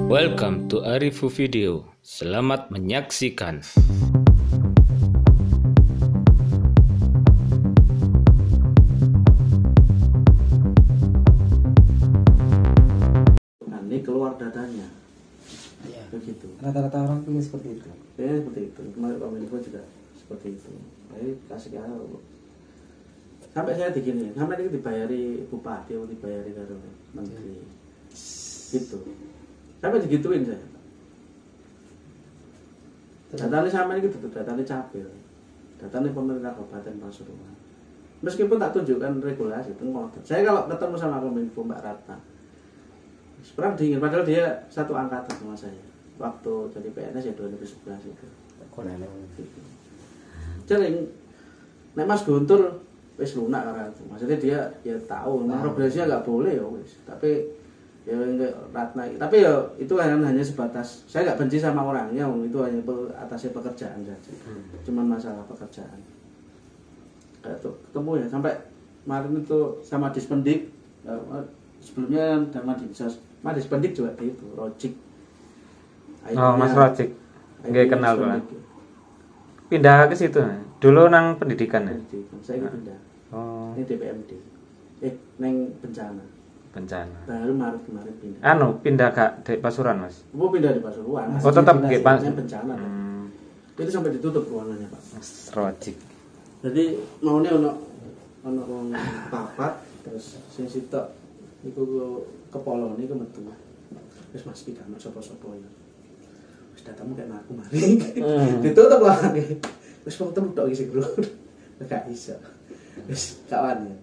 Welcome to Arifu Video. Selamat menyaksikan. Nah, ini keluar datanya. Iya. Begitu. Rata-rata orang pilih seperti itu. Ya, seperti itu. Kemarin Kominfo juga seperti itu. Jadi kasih tahu. Sampai saya digini, sampai ini dibayari bupati atau dibayari karo menteri. Gitu. Sampai digituin saya. Datanya sama ini gitu, datanya capil. Datanya pemerintah Kabupaten Pasuruan. Meskipun tak tunjukkan regulasi, itu ngotot. Saya kalau ketemu sama Kominfo Mbak Ratna, sebenarnya dingin, padahal dia satu angkatan sama saya. Waktu jadi PNS ya 2011 itu. Gitu. Jadi, nek Mas Guntur wis lunak karena itu. Maksudnya dia ya tahu, memang regulasinya nggak boleh ya wis. Tapi ya enggak Ratna. Tapi ya itu hanya sebatas. Saya nggak benci sama orangnya, itu hanya atasnya pekerjaan saja. Cuman masalah pekerjaan. Kayak tuh ketemu ya sampai kemarin itu sama Dispendik. Sebelumnya sama Dinsos. Mas Dispendik juga gitu, Rojik. Oh, Mas Rojik. Nggak kenal kan. Pindah ke situ. Dulu nang pendidikan ya. Saya pindah. Oh, Ini DPMD. Neng bencana. bencana. Baru Maret kemarin pindah. Pindah ke Pasuruan, Mas. Mau pindah di Pasuruan. Oh, tetap ke bencana. Itu sampai ditutup ruangannya, Pak. Mas Rojik. Jadi maunya ono wong papat terus sing sitok iku kepolone iku metu. Wis Mas iki kan sapa-sapa ya. Wis datamu kayak aku mari. Ditutup lah. Wis wong temu tok iki sing bro. Gak iso. Wis kawan ya.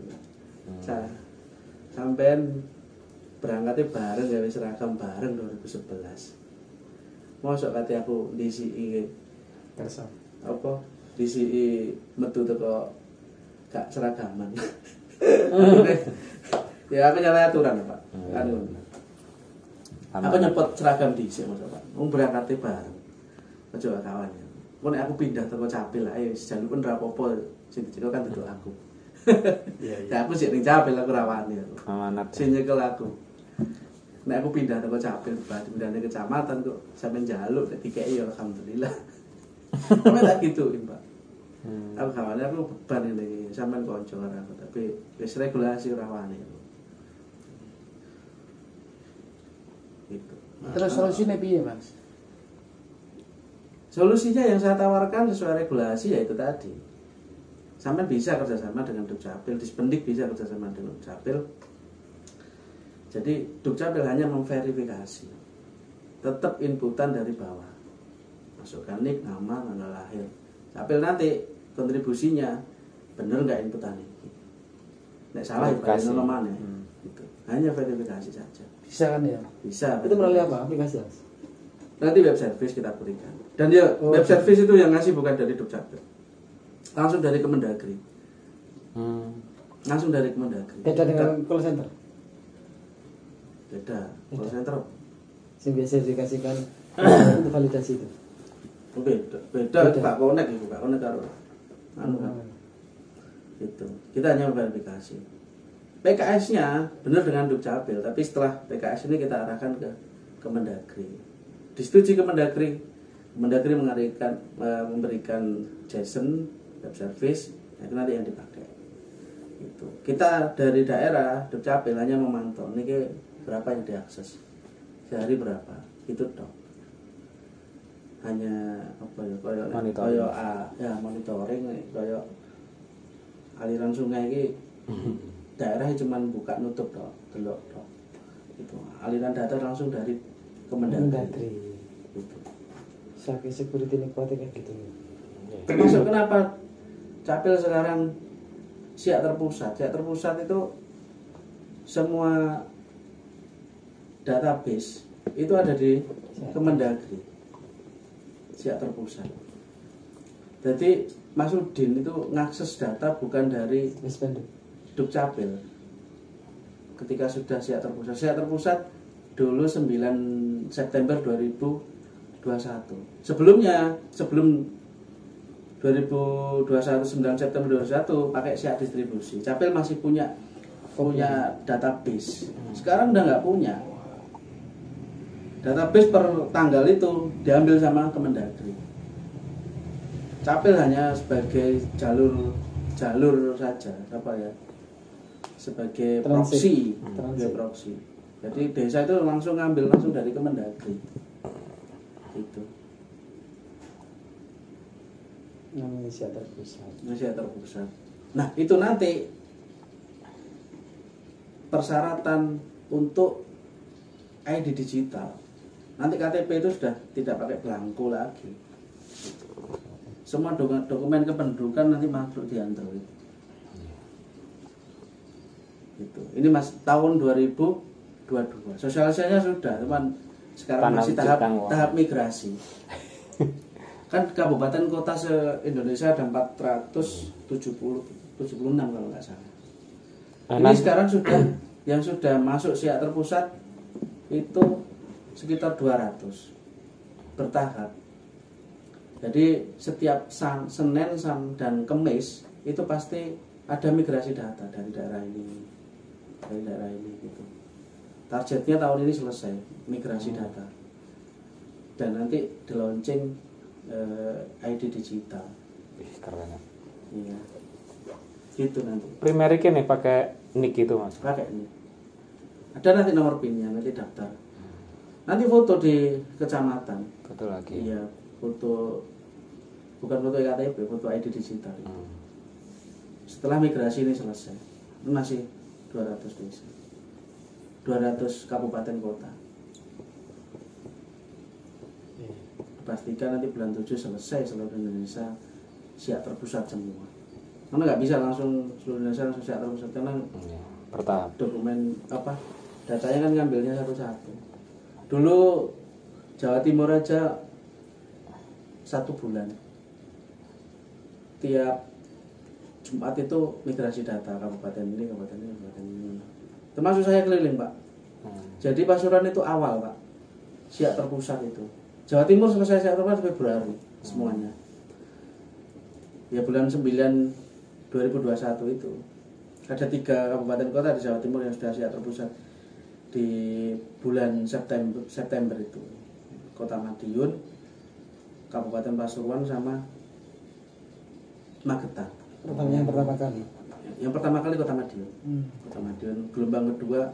Sampean berangkatnya bareng gawe seragam bareng 2011. Mosok kate aku disiki Kersa. apa disiki metu teko gak seragaman. Ya aku nyala aturan Pak. Kan ngono. Aku nyepot seragam dhisik Mas Pak. Wong berangkatnya bareng. Ojo kawan ya. Mun aku pindah teko Capil ae wis jalukun ra apa-apa sing dicekel kan duduk aku. Iya. Ya aku sik ning Capil aku ra wani aku. Amanat. Sing nyekel aku. Nek aku pindah teko Capil pindah ke kecamatan kok sampean njaluk dikeki ya alhamdulillah. Sampe tak gituin, Pak. Aku kawane aku beban ini sampean kanca karo aku tapi wis regulasi ora wani. Gitu. Terus solusinya piye, Mas? Solusinya yang saya tawarkan sesuai regulasi yaitu tadi. Sampai bisa kerjasama dengan Dukcapil, Dispendik bisa kerjasama dengan Dukcapil. Jadi Dukcapil hanya memverifikasi, tetap inputan dari bawah, masukkan nik, nama, tanggal lahir. Capil nanti kontribusinya bener nggak inputan ini? Nek salah ya balik nomor gitu. Hanya verifikasi saja. Bisa kan ya? Bisa. Itu melalui apa? Aplikasi, Mas? Nanti web service kita berikan. Dan dia web service itu yang ngasih bukan dari Dukcapil. Langsung dari Kemendagri. Langsung dari Kemendagri. Beda dengan call center. Beda. Call center Yang biasa dikasihkan untuk validasi itu. beda. Pak Konek itu, Pak Konek karo anu kan. Gitu. Kita hanya verifikasi. PKS-nya benar dengan Dukcapil, tapi setelah PKS ini kita arahkan ke Kemendagri. Disetujui Kemendagri. Kemendagri memberikan JSON web service, itu nanti yang dipakai. Gitu. Kita dari daerah Dukcapil hanya memantau ini berapa yang diakses, sehari berapa, itu toh. Hanya apa ya, monitoring, kayak aliran sungai ini daerah cuma buka nutup toh, delok toh. Itu aliran data langsung dari Kemendagri. Gitu. Saking security ini kuatnya kayak gitu. Termasuk kenapa Capil sekarang siap terpusat. Siap terpusat itu semua database itu ada di Kemendagri. Siap terpusat. Jadi Mas Udin itu ngakses data bukan dari Dukcapil. Ketika sudah siap terpusat. Siap terpusat dulu 9 September 2021. Sebelum 2021 9 September 2021 pakai siap distribusi. Capil masih punya database. Sekarang udah nggak punya. database per tanggal itu diambil sama Kemendagri. Capil hanya sebagai jalur saja, apa ya, sebagai proxy, sebagai proxy. Jadi desa itu langsung ngambil langsung dari Kemendagri. Itu. Indonesia terpusat. Indonesia terpusat. Nah, itu nanti persyaratan untuk ID digital. Nanti KTP itu sudah tidak pakai belangko lagi. Semua dokumen kependudukan nanti masuk di Android. Gitu. Ini tahun 2022. Sosialisasinya sudah, teman. Sekarang masih tahap migrasi. Kan kabupaten kota se-Indonesia ada 476 kalau nggak salah. Ini sekarang yang sudah masuk SIAK terpusat itu sekitar 200 bertahap. Jadi setiap Senin dan Kamis itu pasti ada migrasi data dari daerah ini gitu. Targetnya tahun ini selesai migrasi data dan nanti di launching ID digital. Keren. Iya. Gitu nanti. Primary nih pakai NIK itu Mas. Pakai NIK. Ada nanti nomor PIN-nya, nanti daftar. Nanti foto di kecamatan. Betul lagi. Iya, foto bukan foto KTP, foto ID digital. Setelah migrasi ini selesai, ini masih 200 desa. 200 kabupaten kota. Pastikan nanti bulan 7 selesai seluruh Indonesia SIAK terpusat semua. Karena nggak bisa langsung seluruh Indonesia langsung SIAK terpusat karena bertahap. dokumen datanya kan ngambilnya satu-satu. Dulu Jawa Timur aja 1 bulan. Tiap Jumat itu migrasi data kabupaten ini. Termasuk saya keliling, Pak. Jadi Pasuruan itu awal, Pak. SIAK terpusat itu. Jawa Timur selesai SIAK terpusat Februari semuanya. Ya bulan 9 2021 itu ada 3 kabupaten kota di Jawa Timur yang sudah SIAK terpusat di bulan September itu. Kota Madiun, Kabupaten Pasuruan sama Magetan. Yang pertama kali. Yang pertama kali Kota Madiun. Kota Madiun. Gelombang kedua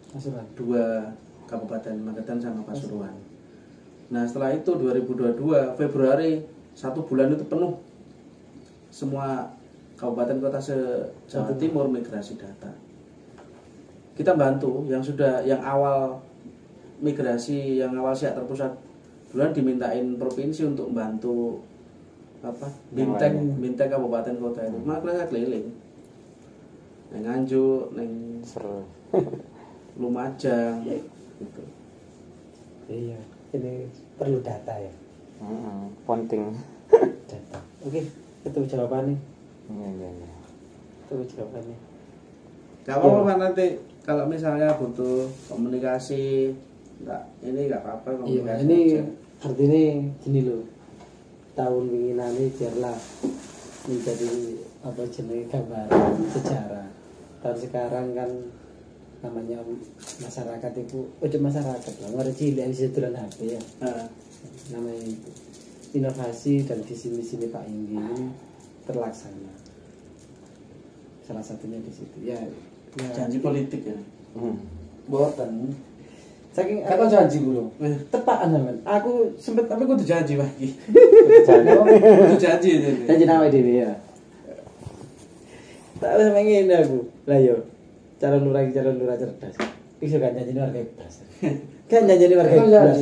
Pasuruan. 2 kabupaten Magetan sama Pasuruan. Nah setelah itu 2022 Februari 1 bulan itu penuh semua kabupaten kota se-Jawa Timur migrasi data. Kita bantu yang awal migrasi, yang awal SIAK terpusat duluan dimintain provinsi untuk membantu bintek kabupaten kota itu. Maka saya keliling neng Nganjuk, neng Lumajang gitu. Iya, ini perlu data ya. Penting. Data. Oke, itu jawabannya. Iya. Itu jawabannya. Gak apa-apa nanti kalau misalnya butuh komunikasi, nggak apa-apa komunikasi. Iya, ini aja. artinya gini loh. Tahun winginane biarlah menjadi apa jenis gambaran sejarah. Tahun sekarang kan namanya masyarakat itu masyarakat lah, orang cilik yang bisa dolan HP ya. Namanya itu inovasi dan visi-misi Pak Inggi ini terlaksana. Salah satunya di situ. Ya janji politik ya. Boten. Saking Aku janji dulu. tepaan sampean. Aku sempet Tapi aku udah janji lagi. Janji. Janji ini. Janji nama dhewe ya. Tak wis ngene aku. Lah yo. Calon lurah cerdas. Iso kan janji warga cerdas. Kan janji warga cerdas.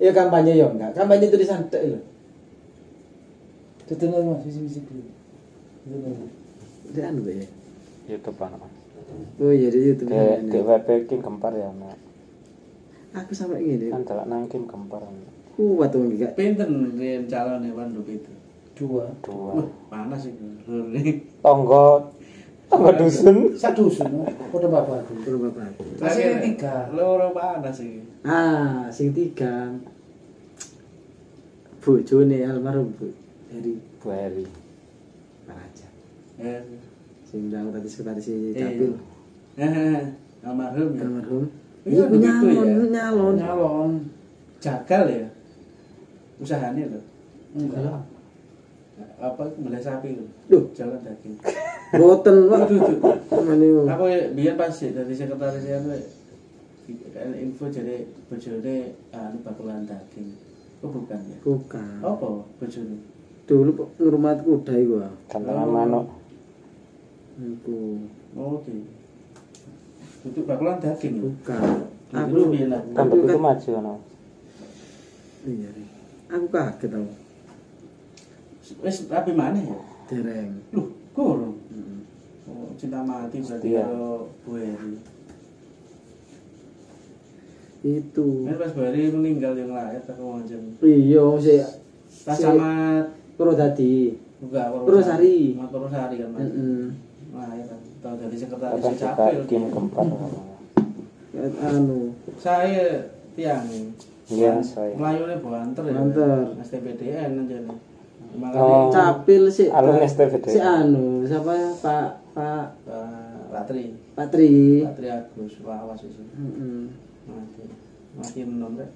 Ya kampanye yo enggak. Kampanye tulisan tek lho. Tutup Mas visi-visi dulu. Udah anu ya. YouTube Mas. Oh iya di YouTube. Di WP King Gempar ya, Mak. Aku sampai ngene. Kan delok nang King Gempar. Kuat tuh enggak. Pinten riyen calon Wanduk itu. 2. Panas itu. Tonggo dusun. Satu dusun. Podo bapak. Masih 3. Loro panas iki. Ah, sing 3. Bojone almarhum Bu Heri. Paraja. Eh. Sing ndang tadi sekretaris Capil. Almarhum ya. Almarhum Iya, Iku begitu ya. nyalon. Nyalon. Jagal ya. Usahanya loh. Enggak. Apa mulai sapi lho. Duh. Jalan daging. Boten, Pak. Aduh. Mane Aku biyen pas dari sekretaris anu kan info jadi bojone bakulan daging. Oh bukan ya. bukan. Apa bojone? Dulu ngrumat kuda iku. Kantongan manuk. Iku. Oh gitu. Itu bakulan daging. Bukan. Aku Aku biyen lah. Tambah itu maju ono. iya. Ri. Aku kaget tau. Wis rapi maneh ya. Dereng. Loh, kurang. Heeh. Oh, cinta mati berarti Iya. kalau Bu Heri. Itu. Kan pas Bu Heri meninggal yang lahir aku ngajen. Iya, si Pas Si- sama Purwodadi. juga Purwosari. Mas Purwosari kan Mas. Heeh. Lahir kan. Tahu dari sekretaris Kadang juga capil. tim keempat. Anu, Saya tiang. Iya, saya. Melayune banter ya. Banter. STPDN aja nih. Oh. capil si Alun STPD. si anu, siapa ya? Pak Ratri. Patri. Ratri Agus, lawas itu. Heeh. Mati menom rek.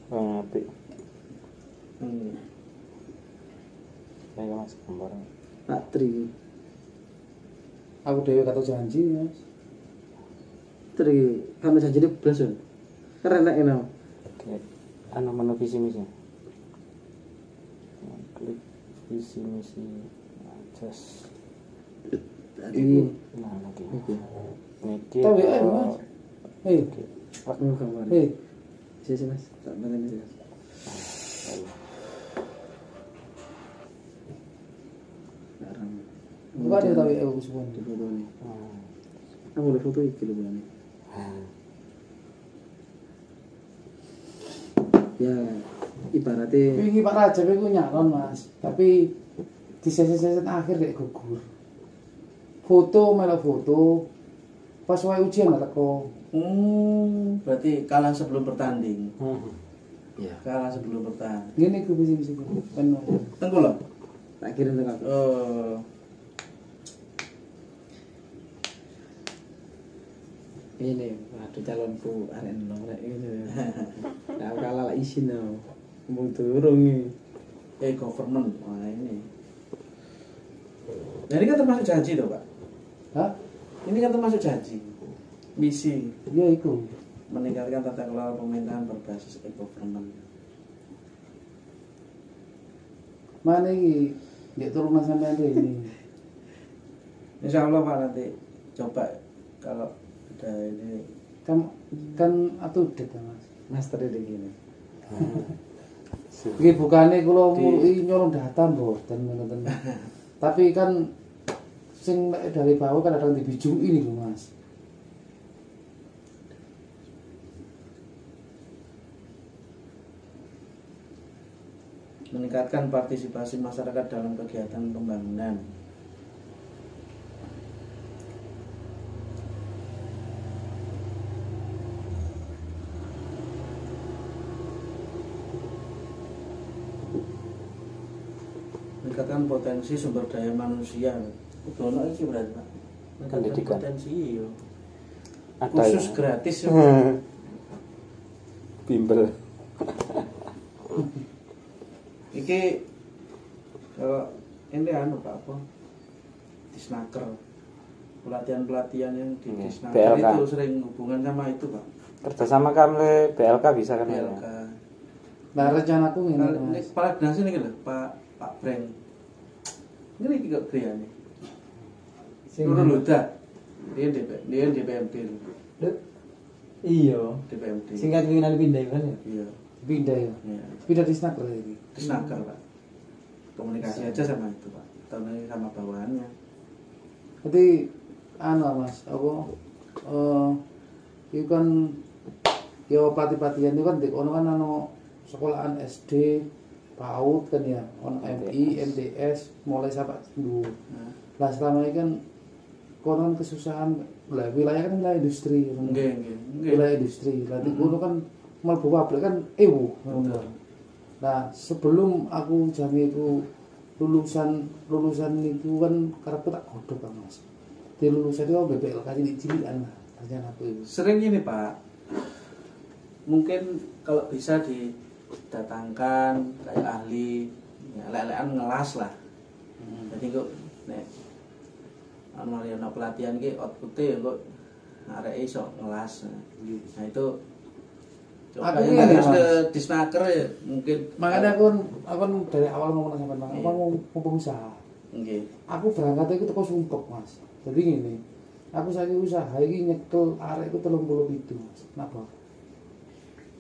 Oh, apik. Hmm. Saya Mas gambar. Patri. Aku dhewe kata janji, Mas. Tri, kami saja di belas ya. Keren nek eno. Oke. Anu menu visi misi. Klik visi misi. Just Tadi nah lagi. oke. Niki. Tahu ya, Mas. Hei, Oh, gambar. hei. Sisi Mas, tak balen iki. Sekarang. Bukan dia tahu ya aku suwun. Di foto ini. Aku udah foto iki lho bulan. Ya, ibaratnya Wingi Pak Rajab iku nyalon, Mas. Tapi di sesi-sesi akhir kayak gugur. Foto melok foto. Pas wae ujian gak teko. Berarti kalah sebelum bertanding. ya, Kalah sebelum bertanding. Gini ku visi-visi ku. Penuh. Tengku loh. tak kirim ke aku. Ini, waduh calonku arek enom rek ini. Nah, aku kalah lah isin no. Mung durung iki. Government. Wah ini. Nah, ini kan termasuk janji tuh Pak. Hah? Ini kan termasuk janji. Misi Iya iku. meningkatkan tata kelola pemerintahan berbasis e-government. Mana iki? Dia turunan sampean ini. Insya Allah Pak nanti coba kalau ada ini. Kan atuh det Mas. Master di gini. Iki bukane kula mulai nyolong data mboten ngoten. Tapi kan sing dari bawah kan ada dibijui nih lho Mas. Meningkatkan partisipasi masyarakat dalam kegiatan pembangunan. Meningkatkan potensi sumber daya manusia. Dono iki berarti Pak. Meningkatkan Pendidikan. potensi iya. Ada Khusus ya? gratis ya. Bimbel. Iki kalau ini anu Pak apa? Disnaker. Pelatihan-pelatihan yang di Iya, Disnaker BLK. itu sering hubungan sama itu Pak. Kerjasama kami BLK bisa kan ya? BLK. Nah rencanaku ngene Nah, lho, ini Mas. kepala dinas ini lho, Pak Breng. Ini iki kok griyane. Nurul Huda. Dia DPMD. Iya. DPMD. Singkat pimpinan pindah kan ya. Iya. Pindah ya. Iya. Pindah di snack iki. Disnaker Pak. Komunikasi aja sama itu Pak. Atau nanti sama bawahannya. Jadi anu Mas, apa itu kan ya pelatihan itu kan di ono kan anu sekolahan SD PAUD kan ya, ono MI, MTS mulai sampai dulu. Nah, Lah selama ini kan konon kesusahan lah wilayah kan wilayah industri. nggih. Wilayah industri. Lah di kono kan mlebu pabrik kan ewu. Betul. Nah, sebelum aku jane iku lulusan itu kan karepku tak godhog kan Mas. Di lulusan itu BPLK cilik-cilikan lah. rencana aku itu. Sering ini Pak, mungkin kalau bisa didatangkan kayak ahli ya, lelekan ngelas lah. Jadi kok nek ana pelatihan ki output-e kok arek iso ngelas. Nah itu coba Aku yang ini, harus ke Mas. Disnaker ya mungkin. Makanya aku dari awal ngomong sama Bang, aku mau pengusaha. Nggih. Aku berangkat itu teko Sumpek, Mas. Jadi gini, aku saiki usaha iki nyekel arek iku 37, Mas. Napa?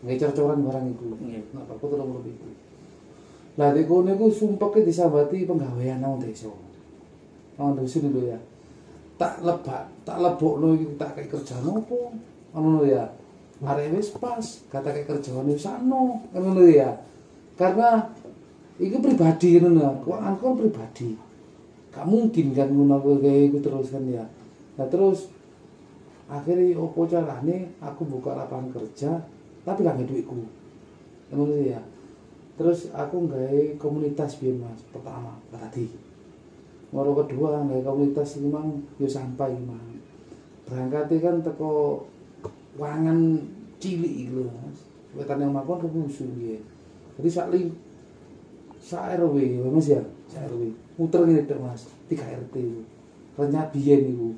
Nggih cor-coran barang iku. Nggih. Napa aku 37. Lah di kono iku Sumpeke disambati penggawean nang desa. Nang dusun lho ya. Tak lebokno iki tak kei kerjaan opo? Ngono ya. Arek wis pas, kata kei kerjaan wis sakno, ngono ya. Karena iki pribadi ngono ya. Kok kan pribadi. Gak mungkin kan ngono kayak iku terus kan ya. Nah terus akhirnya opo carane aku buka lapangan kerja tapi gak nggak duitku. Ngono ya. Terus aku nggawe komunitas biyen Mas, pertama tadi. Moro kedua nggawe komunitas iki mang yo sampah iki mang. Berangkate kan teko wangan cilik iki lho Mas. Wetan yang makon kebusu piye. Jadi sak RW Mas ya, sak RW. Muter ngene tok Mas, 3 RT itu. Renyah biyen iku.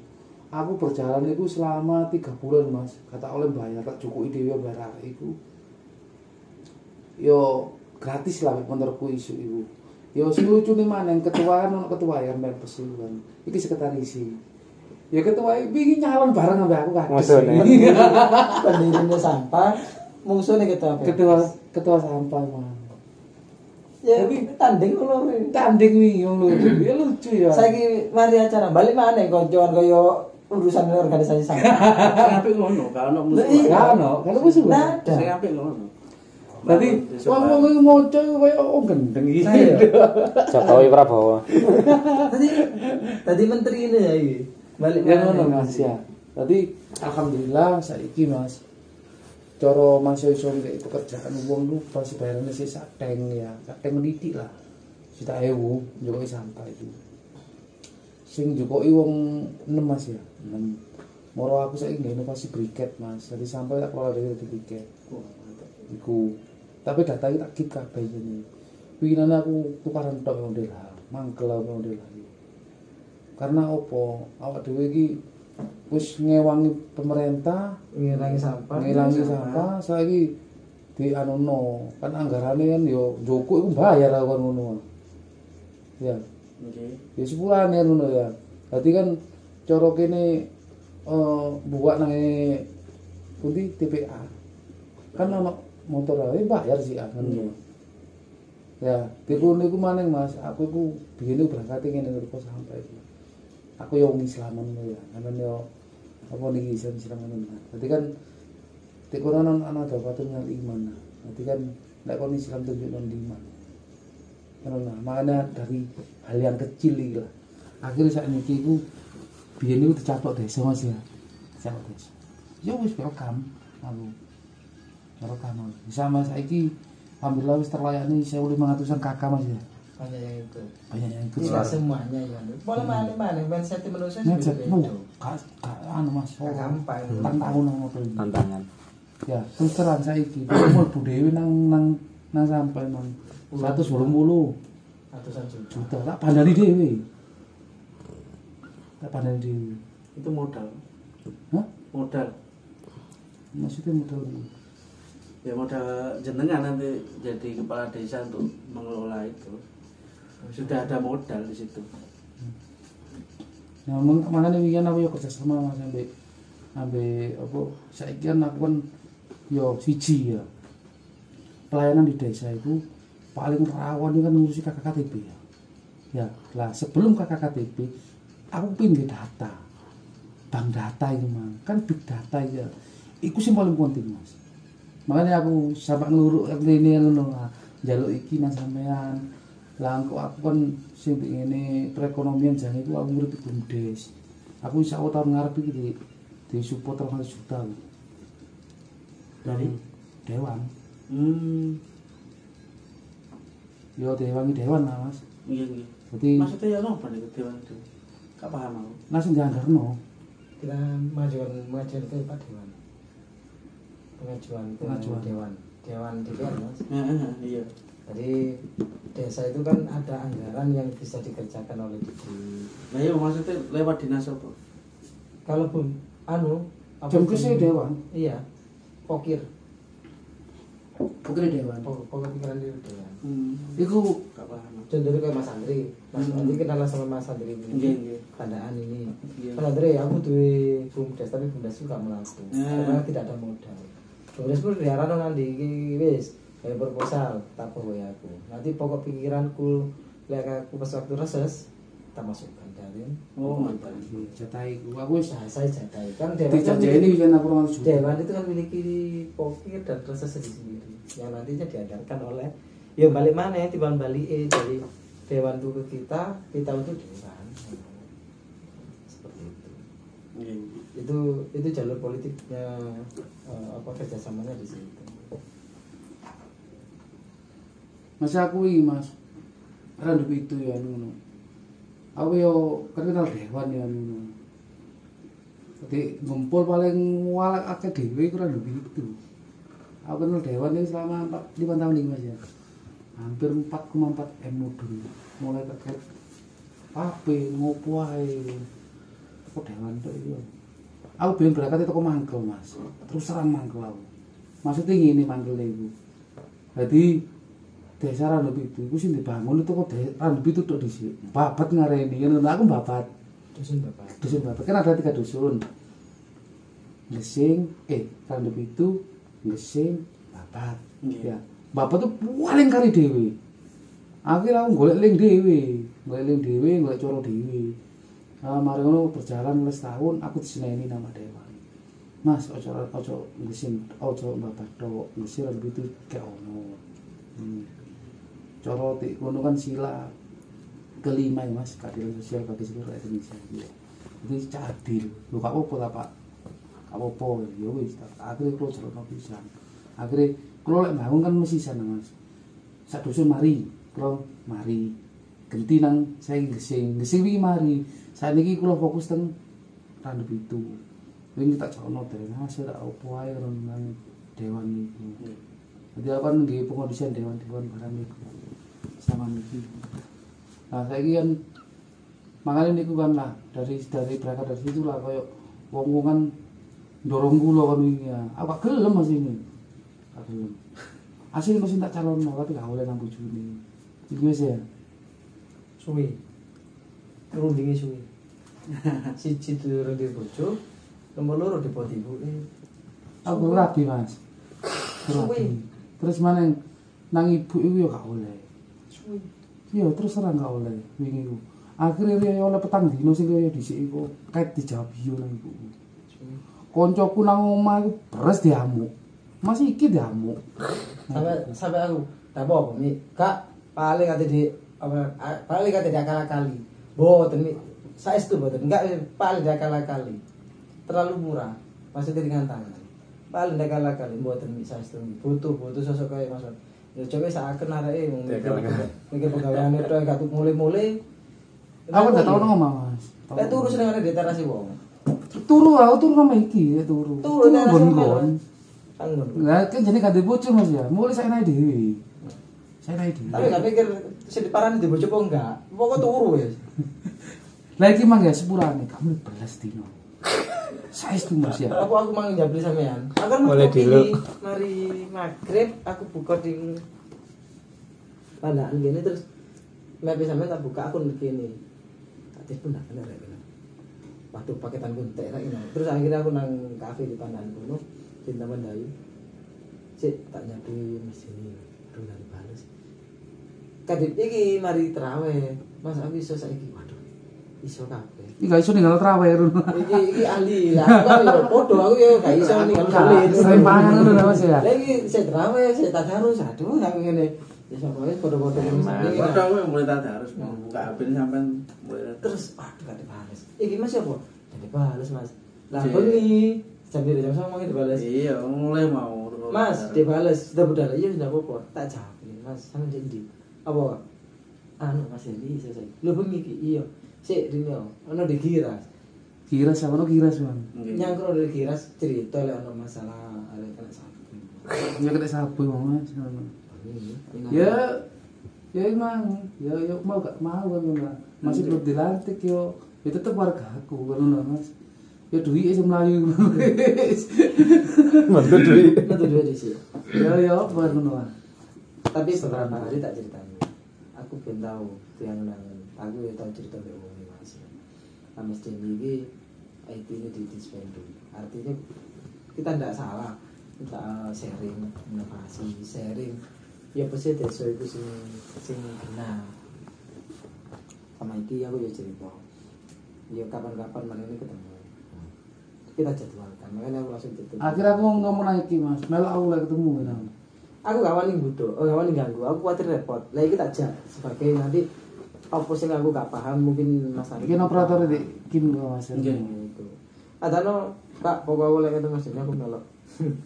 Aku berjalan itu selama 3 bulan Mas. Kata oleh bayar tak cukupi dhewe bayar iku. Yo gratis lah menurutku isu ibu. Yo sing lucune maneh ketua kan ono ketua ya mepes iku kan. Iki sekretaris. Ya ketua iki nyalon bareng ambek aku kan. Musuhnya. Pendirine sampah, musuhnya Ketua sampah man. Ya tanding ngono. Tanding wingi ngono. Ya lucu ya. Saiki mari acara balik maneh koncoan kaya urusan organisasi sampah. Sing apik ngono, kalau ono musuh. Ya ono, kan musuh. Nah, Sing apik ngono. Dadi wong-wong iku moco kaya gendeng iki. Jokowi Prabowo. Tadi menteri ini ya iki. Balik Ya maneh. ngono Mas ya. Tadi alhamdulillah saiki Mas cara masih iso nek pekerjaan wong lu pas bayarane sih sateng ya, sateng didik lah. Juta ewu njokoki sampah itu. Sing njokoki wong 6 Mas ya. 6. Moro aku saiki nggawe inovasi briket Mas. Jadi sampah tak kelola dhewe di briket. Iku. Tapi data iki tak keep kabeh ini. Winginane aku tukaran tok model hal, mangkel model hal. Karena opo? Awak dhewe iki wis ngewangi pemerintah ngilangi sampah. ngilangi sampah saiki di anono kan anggarane kan yo njoko iku bayar aku ngono. Ya. Nggih. Ya sebulan ya ngono ya. Dadi kan cara kene buat nang pundi TPA. Kan ono motor ae bayar sih kan. Ya, tiku niku maneng Mas, aku iku biyen berangkat ngene karo sampai iki. Aku yo wong Islam ngono ya. Kan yo apa niki Islam ngono. Dadi kan tiku ana ada patungnya iman. Dadi kan nek kon Islam tunjukno iman. Karena makanya dari hal yang kecil iki lah. Akhirnya saat niki iku biyen niku dicatok desa Mas ya. Dicatok desa. Yo wis welcome aku. Rekam. Sama saiki alhamdulillah wis terlayani 1500-an kakak Mas ya. Banyak yang itu. Banyak yang ikut. Tidak semuanya ya. Boleh mana mindset manusia Ngecek seperti itu. anu Mas. Gampang. Tantangan nang motor. Tantangan. Ya, terus terang saiki mlebu dhewe nang sampai nang 180 Ratusan juta. juta tak pandani dhewe. Tak pandani dhewe. Itu modal. Hah? Modal. Maksudnya modal Ya modal jenengan nanti jadi kepala desa untuk mengelola itu. Sudah ada modal di situ. Nah, makanya weekend aku yo kerja sama Mas ambek apa saiki kan aku kan yo siji ya. Pelayanan di desa itu paling rawan kan ngurusi KKKTP ya. Ya, lah sebelum KKKTP aku pindah data. Bank data itu Mas. Kan big data ya. Iku sing paling penting Mas. Makanya aku sampai ngeluruk ini ngono njaluk iki nang sampean. Lah aku kan sing ngene perekonomian jane iku aku urip di BUMDes. Aku insyaallah tahun ngarep iki di support 300 juta. Dari dewan. Yo dewan lah Mas. Iya, iya. Jadi Maksudnya ya apa nih dewan itu? Gak paham aku. langsung dianggarno. kita mengajukan ke Pak Dewan. Pengajuan ke Dewan DPR Mas. Iya. Jadi desa itu kan ada anggaran yang bisa dikerjakan oleh Nah iya maksudnya lewat dinas apa? kalau pun Jemkesnya Dewan. iya pokir Dewan. pokok pikiran itu Dewan. Iku Gak paham. Contohnya kayak Mas Andri, Andri kenal sama Mas Andri ini, Nggih. tandaan ini. Iya. Mas Andri, aku duwe bumdes tapi bumdes itu gak melaku, karena tidak ada modal. Bumdes pun diarani nanti wis kayak proposal, tak apa ya aku. Nanti pokok pikiranku, lek aku pas waktu reses, tak masukkan dari. Oh mantap. jatai aku wis Saya jadai kan Dewan kan dijajani kan aku orang Dewan itu kan memiliki pokir dan reses sendiri, yang nantinya dianggarkan oleh ya balik mana ya timbang balik dari Dewan itu ke kita untuk Dewan seperti itu. Itu jalur politiknya kerjasamanya di situ. Masa aku iki Mas randup itu ya ngono. Aku yo kenal Dewan ya ngono. Jadi ngumpul paling walak akeh dhewe iku randup itu. Aku kenal Dewan ini selama 5 tahun ini Mas ya. Hampir 4,4 M modul. Mulai terkait HP ngopo ae. Kok Dewan tok iki. Aku ben berangkat teko Mangkel Mas. Terus serang Mangkel aku. Maksudnya ngene Mangkel iku. Jadi desa Randup itu sing dibangun itu kok Randup itu tok dhisik. Babat ngareni ngono aku babat. Dusun babat. Kan ada 3 dusun. Gesing Randup itu Gesing babat. Ya. Bapak tuh paling kari dhewe. Akhirnya aku golek ling dhewe, golek cara dhewe. Mari ngono berjalan wis tahun aku diseneni nama Dewan. Mas ojo ngesin, ojo bapak tok, ngesin lebih itu kayak ono. Cara tik ngono kan sila kelima ya Mas, keadilan sosial bagi seluruh rakyat Indonesia. Itu adil. Lho gak apa-apa ta Pak. Gak apa-apa ya wis. Akhire kula jerokno pisan. Akhire kalau lek bangun kan mesti sana Mas. Sak dusun mari, kalau mari. Genti nang saya gesing iki mari. Saiki kula fokus teng Randup itu. Wingi tak jono dari Mas ora opo ae nang Dewan niku. Jadi aku kan nggih pengondisian dewan-dewan barang niku. Sama niki. Nah, saiki kan makane niku kan lah dari berangkat dari situ lah koyo wong-wong kan ndorong kula kan wingi ya. Aku gak gelem Mas ini. Asli mesin tak calon tapi gak boleh nang bojone. Iki wis ya. Suwi. Rundinge suwi. Siji durung di bojo, nomor loro di pot ibuke. Aku rabi Mas. Suwi. Terus mana nang ibu iku ya gak boleh. Suwi. Iya, terus ora gak oleh wingi ku. Akhire ya oleh petang dino sing kaya dhisik iku kait dijawab yo nang ibu. Koncoku nang omah iku beres diamuk. Mas iki diamuk. Sampai aku tak apa nih kak paling kate akal-akali boten nih saya itu boten enggak paling akal-akali terlalu murah maksudnya dengan tangan paling akal-akali boten nih saya itu butuh sosok kayak Mas ya coba saken areke mikir pegawaian itu gak mulai aku gak tau nang omah Mas. Lek turu seneng ada di teras wong Turu nama iki ya turu. Turu nggon-nggon. Anggon. Lah kan jane gak bojo Mas ya. Mulai saya naik dhewe. Tapi gak pikir sing diparani di bojo apa enggak. Pokok turu wis. Lah iki mang ya sepurane kamu 12 dino. Saestu Mas ya. Aku mang njabli sampean. Aku kan Boleh dulu. Mari magrib aku buka di pandangan gini terus map sampean tak buka akun begini. Tak pun enggak bener ya. Waduh paketan kuntek tak ini. Terus akhirnya aku nang kafe di pandangan kuno Cinta Mendayu. Cik tak nyapi mesin udah dibales. Kadip iki mari terawih. Mas aku iso saiki. Waduh. Iso kabeh. Iki gak iso ninggal terawih run. Iki ahli lah. Aku yo podo aku yo gak iso ninggal sulit. Sering pangan ngono lho Mas ya. Lah iki sik terawih, sik tadarus. Aduh aku ngene. Ya sapa wis podo-podo ngene. Padahal aku mulai tadarus mau buka HP sampean Terus waduh gak dibales. Iki Mas siapa? Jadi bales Mas. Lah bengi jam 9 dibales. Iya, mulai mau. Mas, dibales, sudah budal, iya sudah apa tak jawab, Mas, sama jadi apa? Anu Mas ini selesai. Lu bengi ki, iya, sik dino, ono digiras. Kiras apa kiras bang? Nyangkruk dari kiras cerita lek ono masalah arek kena sabu. Ya kena sabu mas. Ya emang ya mau gak mau kan mas. Masih belum dilantik yo. Ya tetep warga aku kan mas. Ya duit aja melayu. Mantu duit. Itu dua di sini. Ya bukan ngono. Tapi beberapa hari tak ceritanya. Aku belum tahu yang nangan. Aku ya tahu cerita dari wong mas. Mas Jenny ini IT ini di dispendum. Artinya kita tidak salah. Kita sharing inovasi, sharing. Ya pasti desa itu sing benar. Sama iki aku ya cerita. Ya kapan-kapan mana ini ketemu. Kita jadwalkan. Makanya aku langsung tutup. Akhirnya aku ngomong lagi mas. Melak aku lagi ketemu kan. Aku gak wani nggudo, gak wani ganggu. Aku khawatir repot. Lah iki tak jak sebagai nanti apa sing aku gak paham mungkin Mas Ari. Iki operator iki Kim kok mas. Gitu. Adano Pak, pokok aku lek ketemu Mas Dini aku melok.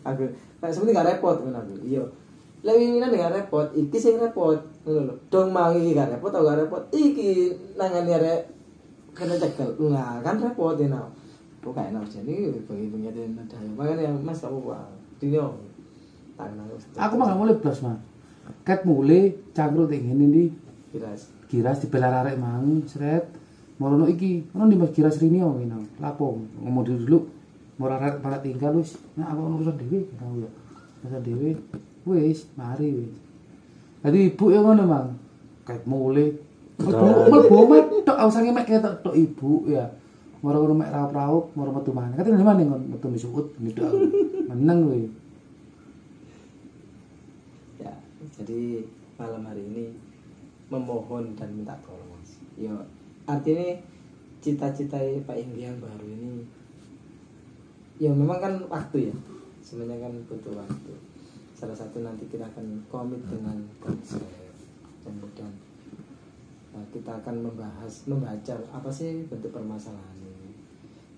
Aku nek sebenarnya gak repot kan aku. Iya. Lah winginan gak repot, iki sing repot. Ngono lho. Dong mang iki gak repot atau gak repot? Iki nangani arek kena cekel. Nah, kan repot ya nah. Kok gak enak jadi bagi-bagi ada. Makanya Mas gak apa-apa. Dino. Aku mah gak mulai blas mas. Ket mulai cangkruk ngene ndi Giras dibelar arek mang sret. Morono iki, ono di Mas Giras Rinio ngene. Lapo ngomong dulu. Mora arek malah tinggal wis. Nah aku urusan dhewe tau ya. Urusan dhewe wis mari wis. Dadi ibu ya ngono mang. Ket mulai mlebu tok usange mek ketok tok ibu ya. Moro mek raup-raup, moro metu maneh. Katene mana ngon metu misuut nidok. Meneng kowe. Jadi malam hari ini memohon dan minta tolong mas. Ya artinya cita-cita Pak Inggi yang baru ini ya memang kan waktu ya. Sebenarnya kan butuh waktu. Salah satu nanti kita akan komit dengan konsep kemudian kita akan membaca apa sih bentuk permasalahan ini.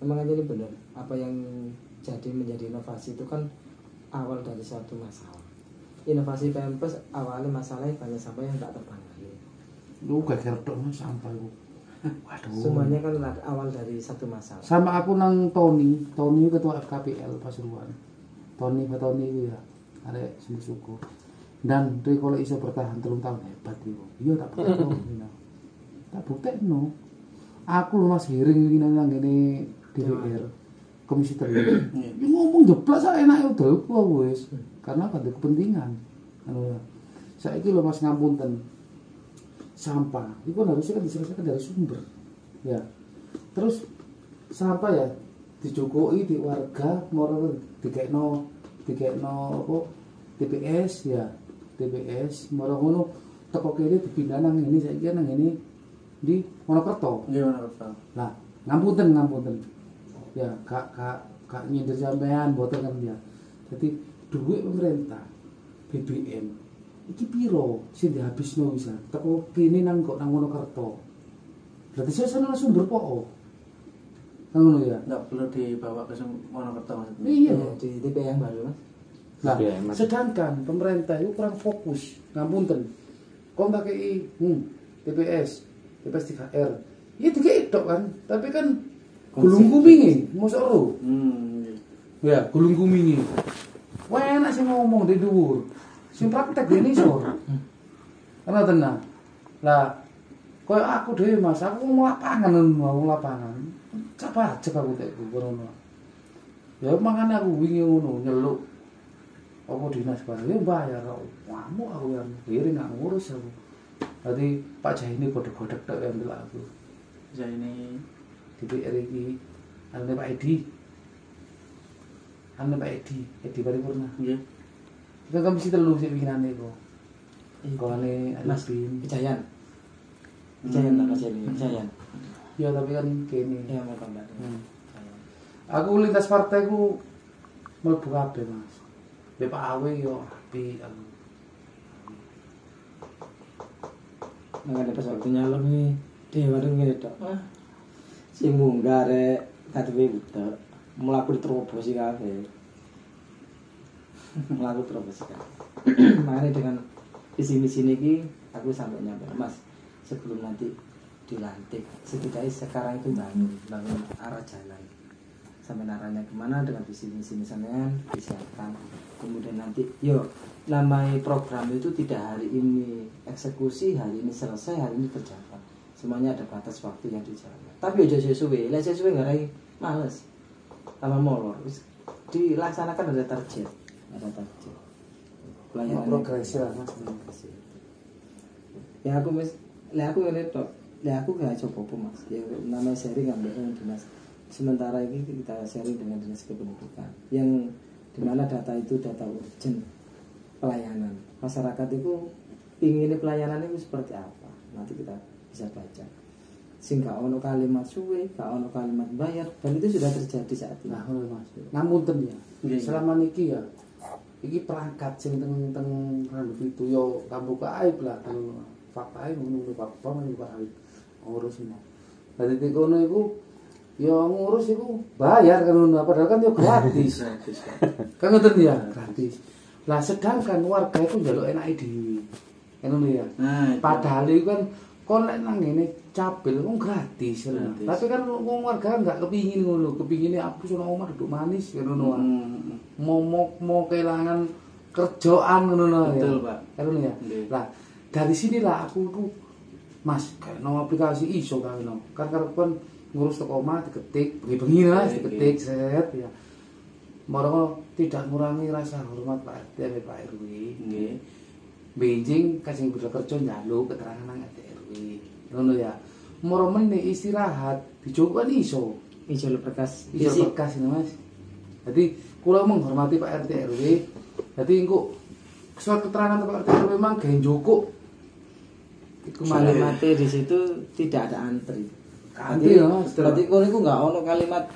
Memang aja ini benar apa yang menjadi inovasi itu kan awal dari suatu masalah. Inovasi Pempes awalnya masalahnya banyak sampah yang tak tertangani. Lu gak kertok mas sampah lu. Waduh. Semuanya kan awal dari satu masalah. Sama aku nang Tony ketua FKPL Pasuruan. Tony itu ya, arek suku. Dan dia kalau iso bertahan 3 tahun hebat itu. Iya tak buktekno. Tak buktekno. Aku lu mas hearing iki nang ngene DPR. Komisi 3. Dia ngomong jeplak sak enake udah aku wis. Karena ada kepentingan. Saiki lho Mas ngapunten. Sampah itu harusnya kan diselesaikan dari sumber. Ya. Terus sampah ya dicukupi di warga moro dikekno apa TPS ya. TPS moro ngono teko kene dipindah nang ngene saiki nang ngene di Monokerto. Nggih Monokerto. Lah, ngapunten. Ya, kak nyindir sampean boten kan ya. Jadi duit pemerintah BBM iki piro sing dihabisno bisa teko kene nang kok nang Monokerto. Berarti saya sumber po. Ngono ya. Enggak perlu dibawa ke Monokerto maksudnya. Iya, Di TPS yang baru mas. Nah, sedangkan pemerintah itu kurang fokus. Ngapunten. Kok pakai TPS 3R. Ya dikek tok kan, tapi kan gulung kuminge mosok ro. Ya, gulung kuminge. Wah, enak sih ngomong di dhuwur. Sing praktek dene iso. Karena tenang. Lah, koyo aku dhewe Mas, aku mau lapangan. Coba aja aku tek ngono. Ya makane aku wingi ngono nyeluk. Apa dinas barang ya bayar kok. Ngamuk aku yang kiri nggak ngurus aku. Tadi Pak Jaini godek-godek tok yang bilang aku. Jaini DPR iki ane Pak Edi. Edi Paripurna. Nggih. Kita komisi 3 sing winginane kok. Kone Mas Bin. Kejayan tak kasih ini Kejayan. Ya tapi kan kene. Ya mau tambah. Aku lintas partai ku mlebu kabeh Mas. Pak Awe yo api aku. Mengenai pas waktu nyalon nih dia warung gini dok. Si munggah rek KTP udah melakukan terobosi kafe. Melakukan terobosi kafe. Makanya dengan di sini ki aku sampai nyampe Mas sebelum nanti dilantik. Setidaknya sekarang itu bangun arah jalan. Sampai arahnya kemana dengan visi misi misalnya disiapkan. Kemudian nanti namanya program itu tidak hari ini eksekusi, hari ini selesai, hari ini tercapai. Semuanya ada batas waktu yang dijalankan. Tapi aja sesuai, lah sesuai nggak lagi males, tambah molor. Dilaksanakan ada target. Pelayanan progresi lah mas. Ya aku ngeliat tok. Ya aku gak coba mas. Ya namanya sharing ngambil dinas. Sementara ini kita sharing dengan dinas kependudukan. Yang dimana data itu data urgent pelayanan. Masyarakat itu ingin pelayanan itu seperti apa? Nanti kita bisa baca. Sehingga ono kalimat suwe, gak ono kalimat bayar, dan itu sudah terjadi saat ini. Nah, mas. Namun ya. Selama niki ya, iki perangkat sing teng rambut itu yo kamu aib lah kan fakta aib ngono fakta menurut aib ngurus ini. Dadi kono iku yo ngurus iku bayar kan ngono padahal kan yo gratis. Kan ngoten ya, gratis. Lah sedangkan warga itu njaluk enake dhewe. Kan ngono ya. Padahal iku kan kon lek nang ngene capil kok gratis. Tapi kan wong warga enggak kepingin ngono, kepingine aku sono omah duduk manis ngono. Mau kehilangan kerjaan ngono ya. Betul, Pak. Kan ya. Lah, dari sinilah aku tuh Mas, kayak no aplikasi iso kan no. Kan karepen ngurus toko omah diketik, bengi-bengi Mas diketik set ya. Moro tidak mengurangi rasa hormat Pak RT dan Pak RW. Nggih. Benjing kasing beda kerja njaluk keterangan nang RT RW. Ngono ya. Moro meneh istirahat dicoba iso. Iso berkas. Iso berkas ini Mas. Jadi kula menghormati Pak RT RW. Jadi engko surat keterangan Pak RT RW memang gawe njukuk. Kalimatnya di situ tidak ada antri. Antri ya Mas. Berarti kono iku enggak ono kalimat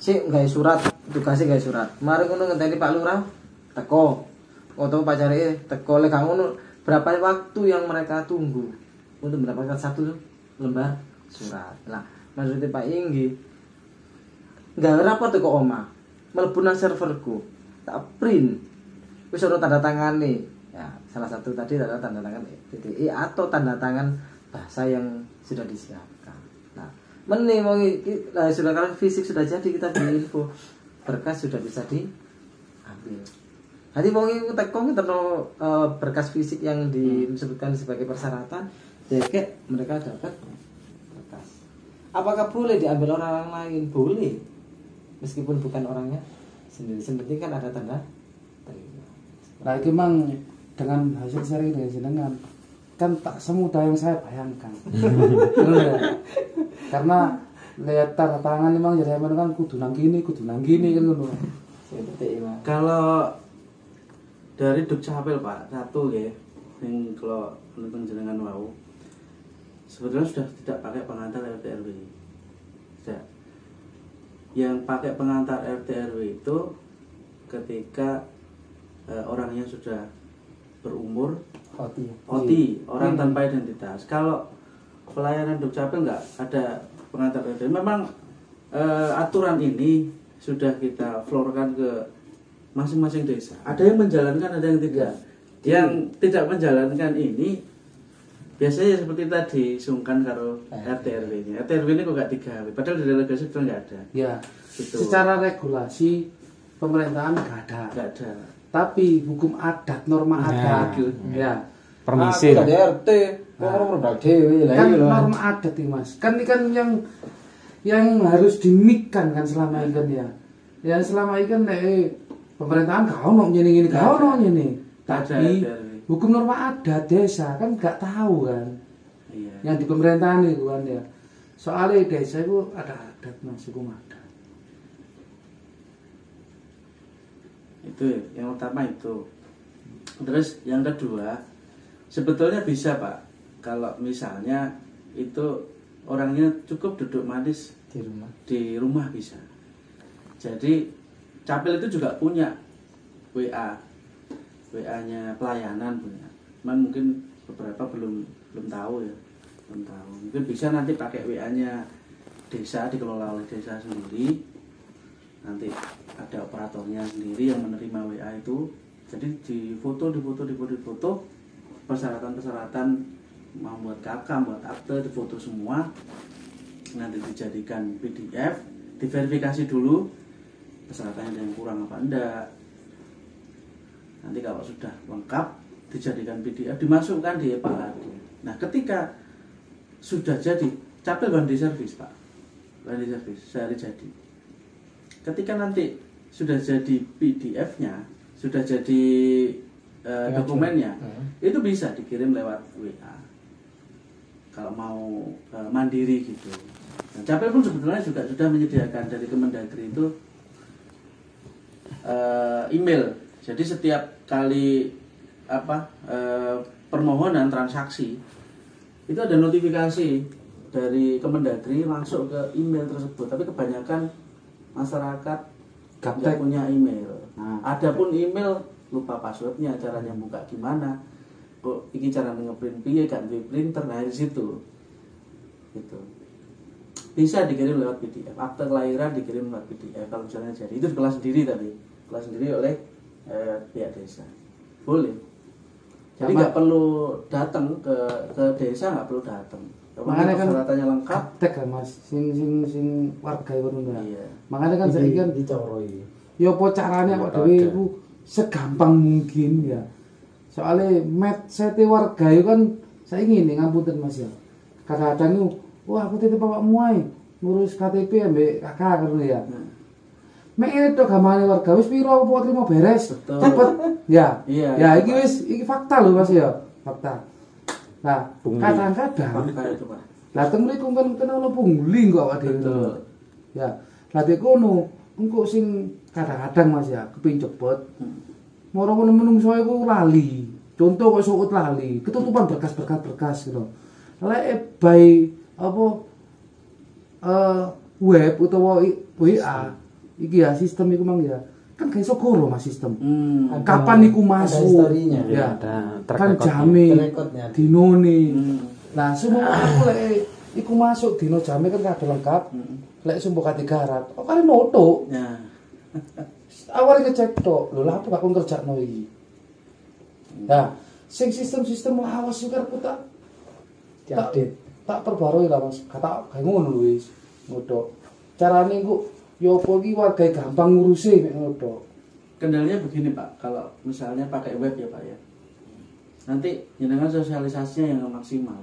sik gawe surat, tugasnya gawe surat. Mari kono ngenteni Pak Lurah teko. Atau pacare teko lek gak ngono berapa waktu yang mereka tunggu untuk mendapatkan satu lembar surat. Nah, maksudnya Pak Inggi enggak rapor teko omah. Mlebu nang serverku. Tak print. Wis ono tanda tangane. Ya, salah satu tadi adalah tanda tangan PTI atau tanda tangan bahasa yang sudah disiapkan. Nah, meneh mau sudah kalau fisik sudah jadi kita di info berkas sudah bisa diambil. Jadi mau teko terno berkas fisik yang disebutkan sebagai persyaratan, jadi mereka dapat berkas. Apakah boleh diambil orang lain? Boleh. Meskipun bukan orangnya sendiri. Yang penting kan ada tanda terima. Nah, itu memang dengan hasil sharing dengan jenengan kan tak semudah yang saya bayangkan. Karena lihat tanda tangan memang jadi kan kudu nang gini kan ngono. Kalau dari Dukcapil Pak, satu ya, yang kalau menurut jenengan wau, sebetulnya sudah tidak pakai pengantar RT RW. Tidak. Yang pakai pengantar RT RW itu ketika orangnya sudah berumur, OT, orang tanpa identitas. Kalau pelayanan Dukcapil enggak ada pengantar RT. Memang aturan ini sudah kita florkan ke masing-masing desa. Ada yang menjalankan, ada yang tidak. Yang tidak menjalankan ini biasanya seperti tadi sungkan karo RT RW-nya. RT RW ini kok gak digawe, padahal di delegasi itu enggak ada. Ya. Gitu. Secara regulasi pemerintahan enggak ada. Tapi hukum adat, norma adat ya. Permisi. Ada RT, orang berbeda dewe Kan norma adat nih Mas. Kan ini kan yang harus dimikkan kan selama ini kan ya. Yang selama ini kan pemerintahan gak ono ngene-ngene gak ono ngene. Tapi hukum norma adat desa kan gak tahu kan. Iya. Yang di pemerintahan itu kan ya. Soalnya desa itu ada adat Mas, hukum adat. Itu yang utama itu. Terus yang kedua, sebetulnya bisa Pak, kalau misalnya itu orangnya cukup duduk manis di rumah bisa. Jadi Capil itu juga punya WA-nya pelayanan punya. Cuman mungkin beberapa belum tahu ya, belum tahu. Mungkin bisa nanti pakai WA-nya desa, dikelola oleh desa sendiri. Nanti ada operatornya sendiri yang menerima WA itu. Jadi difoto persyaratan mau buat kakak, buat akte, difoto semua, nanti dijadikan PDF, diverifikasi dulu persyaratannya ada yang kurang apa enggak. Nanti kalau sudah lengkap dijadikan PDF, dimasukkan di Pak Ladi. Nah ketika sudah jadi, capil bandi servis Pak, bandi servis sehari jadi. Ketika nanti sudah jadi PDF-nya, sudah jadi dokumennya, itu bisa dikirim lewat WA. Kalau mau mandiri gitu. Nah, capil pun sebetulnya juga sudah menyediakan dari Kemendagri itu email. Jadi setiap kali permohonan transaksi itu ada notifikasi dari Kemendagri langsung ke email tersebut. Tapi kebanyakan masyarakat nggak punya email. Nah, adapun email lupa passwordnya, caranya buka gimana, kok ini cara ngeprint piye kan di printer, nah di situ gitu. Bisa dikirim lewat PDF, akte kelahiran dikirim lewat PDF kalau misalnya jadi. Itu kelas sendiri tapi kelas sendiri oleh pihak desa, boleh. Jadi nggak perlu datang ke desa, nggak perlu datang. Makanya kan persyaratannya lengkap. Tek kan Mas, sing warga itu Iya. Makanya kan saya kan dicoro iki. ya apa caranya kok dhewe iku segampang mungkin ya. Soalnya mindset warga itu kan saya ingin ngapunten Mas ya. Kadang-kadang itu, wah aku titip bapakmu ae ngurus KTP ambek kakak ngono ya. Mek itu gamane warga wis piro apa trimo beres. Betul. Cepet. Ya. Iya. Ya iki wis iki fakta lho Mas ya. Fakta. Nah, kadang-kadang Fakta itu Pak. lah teng mriku kan ono pungguli kok awake dhewe. Betul. Ya. Lah dek kono engko sing kadang-kadang Mas ya kepincepet. Moro menungso iku lali. Contoh kok suut lali, ketutupan berkas-berkas gitu. Lek by apa web utawa WA iki ya sistem iku mang ya. Kan gak iso goro Mas sistem. Kapan iku masuk? Ada historinya. Ya. Ada Kan track jame, recordnya. dinone. Nah, semua aku lek iku masuk dino jame kan kabeh lengkap. Lek sumbu katigarat, kok kali noto. Ya. Awalnya ngecek tok, lho lha apa gak kon kerjakno iki. Nah, sing sistem-sistem lawas juga aku tak perbarui lah Mas. Kata kayak ngono lho wis. Ngono. Carane kok yo apa iki warga gampang ngurusi nek ngono. Kendalanya begini Pak, kalau misalnya pakai web ya Pak ya, nanti jenengan sosialisasinya yang maksimal.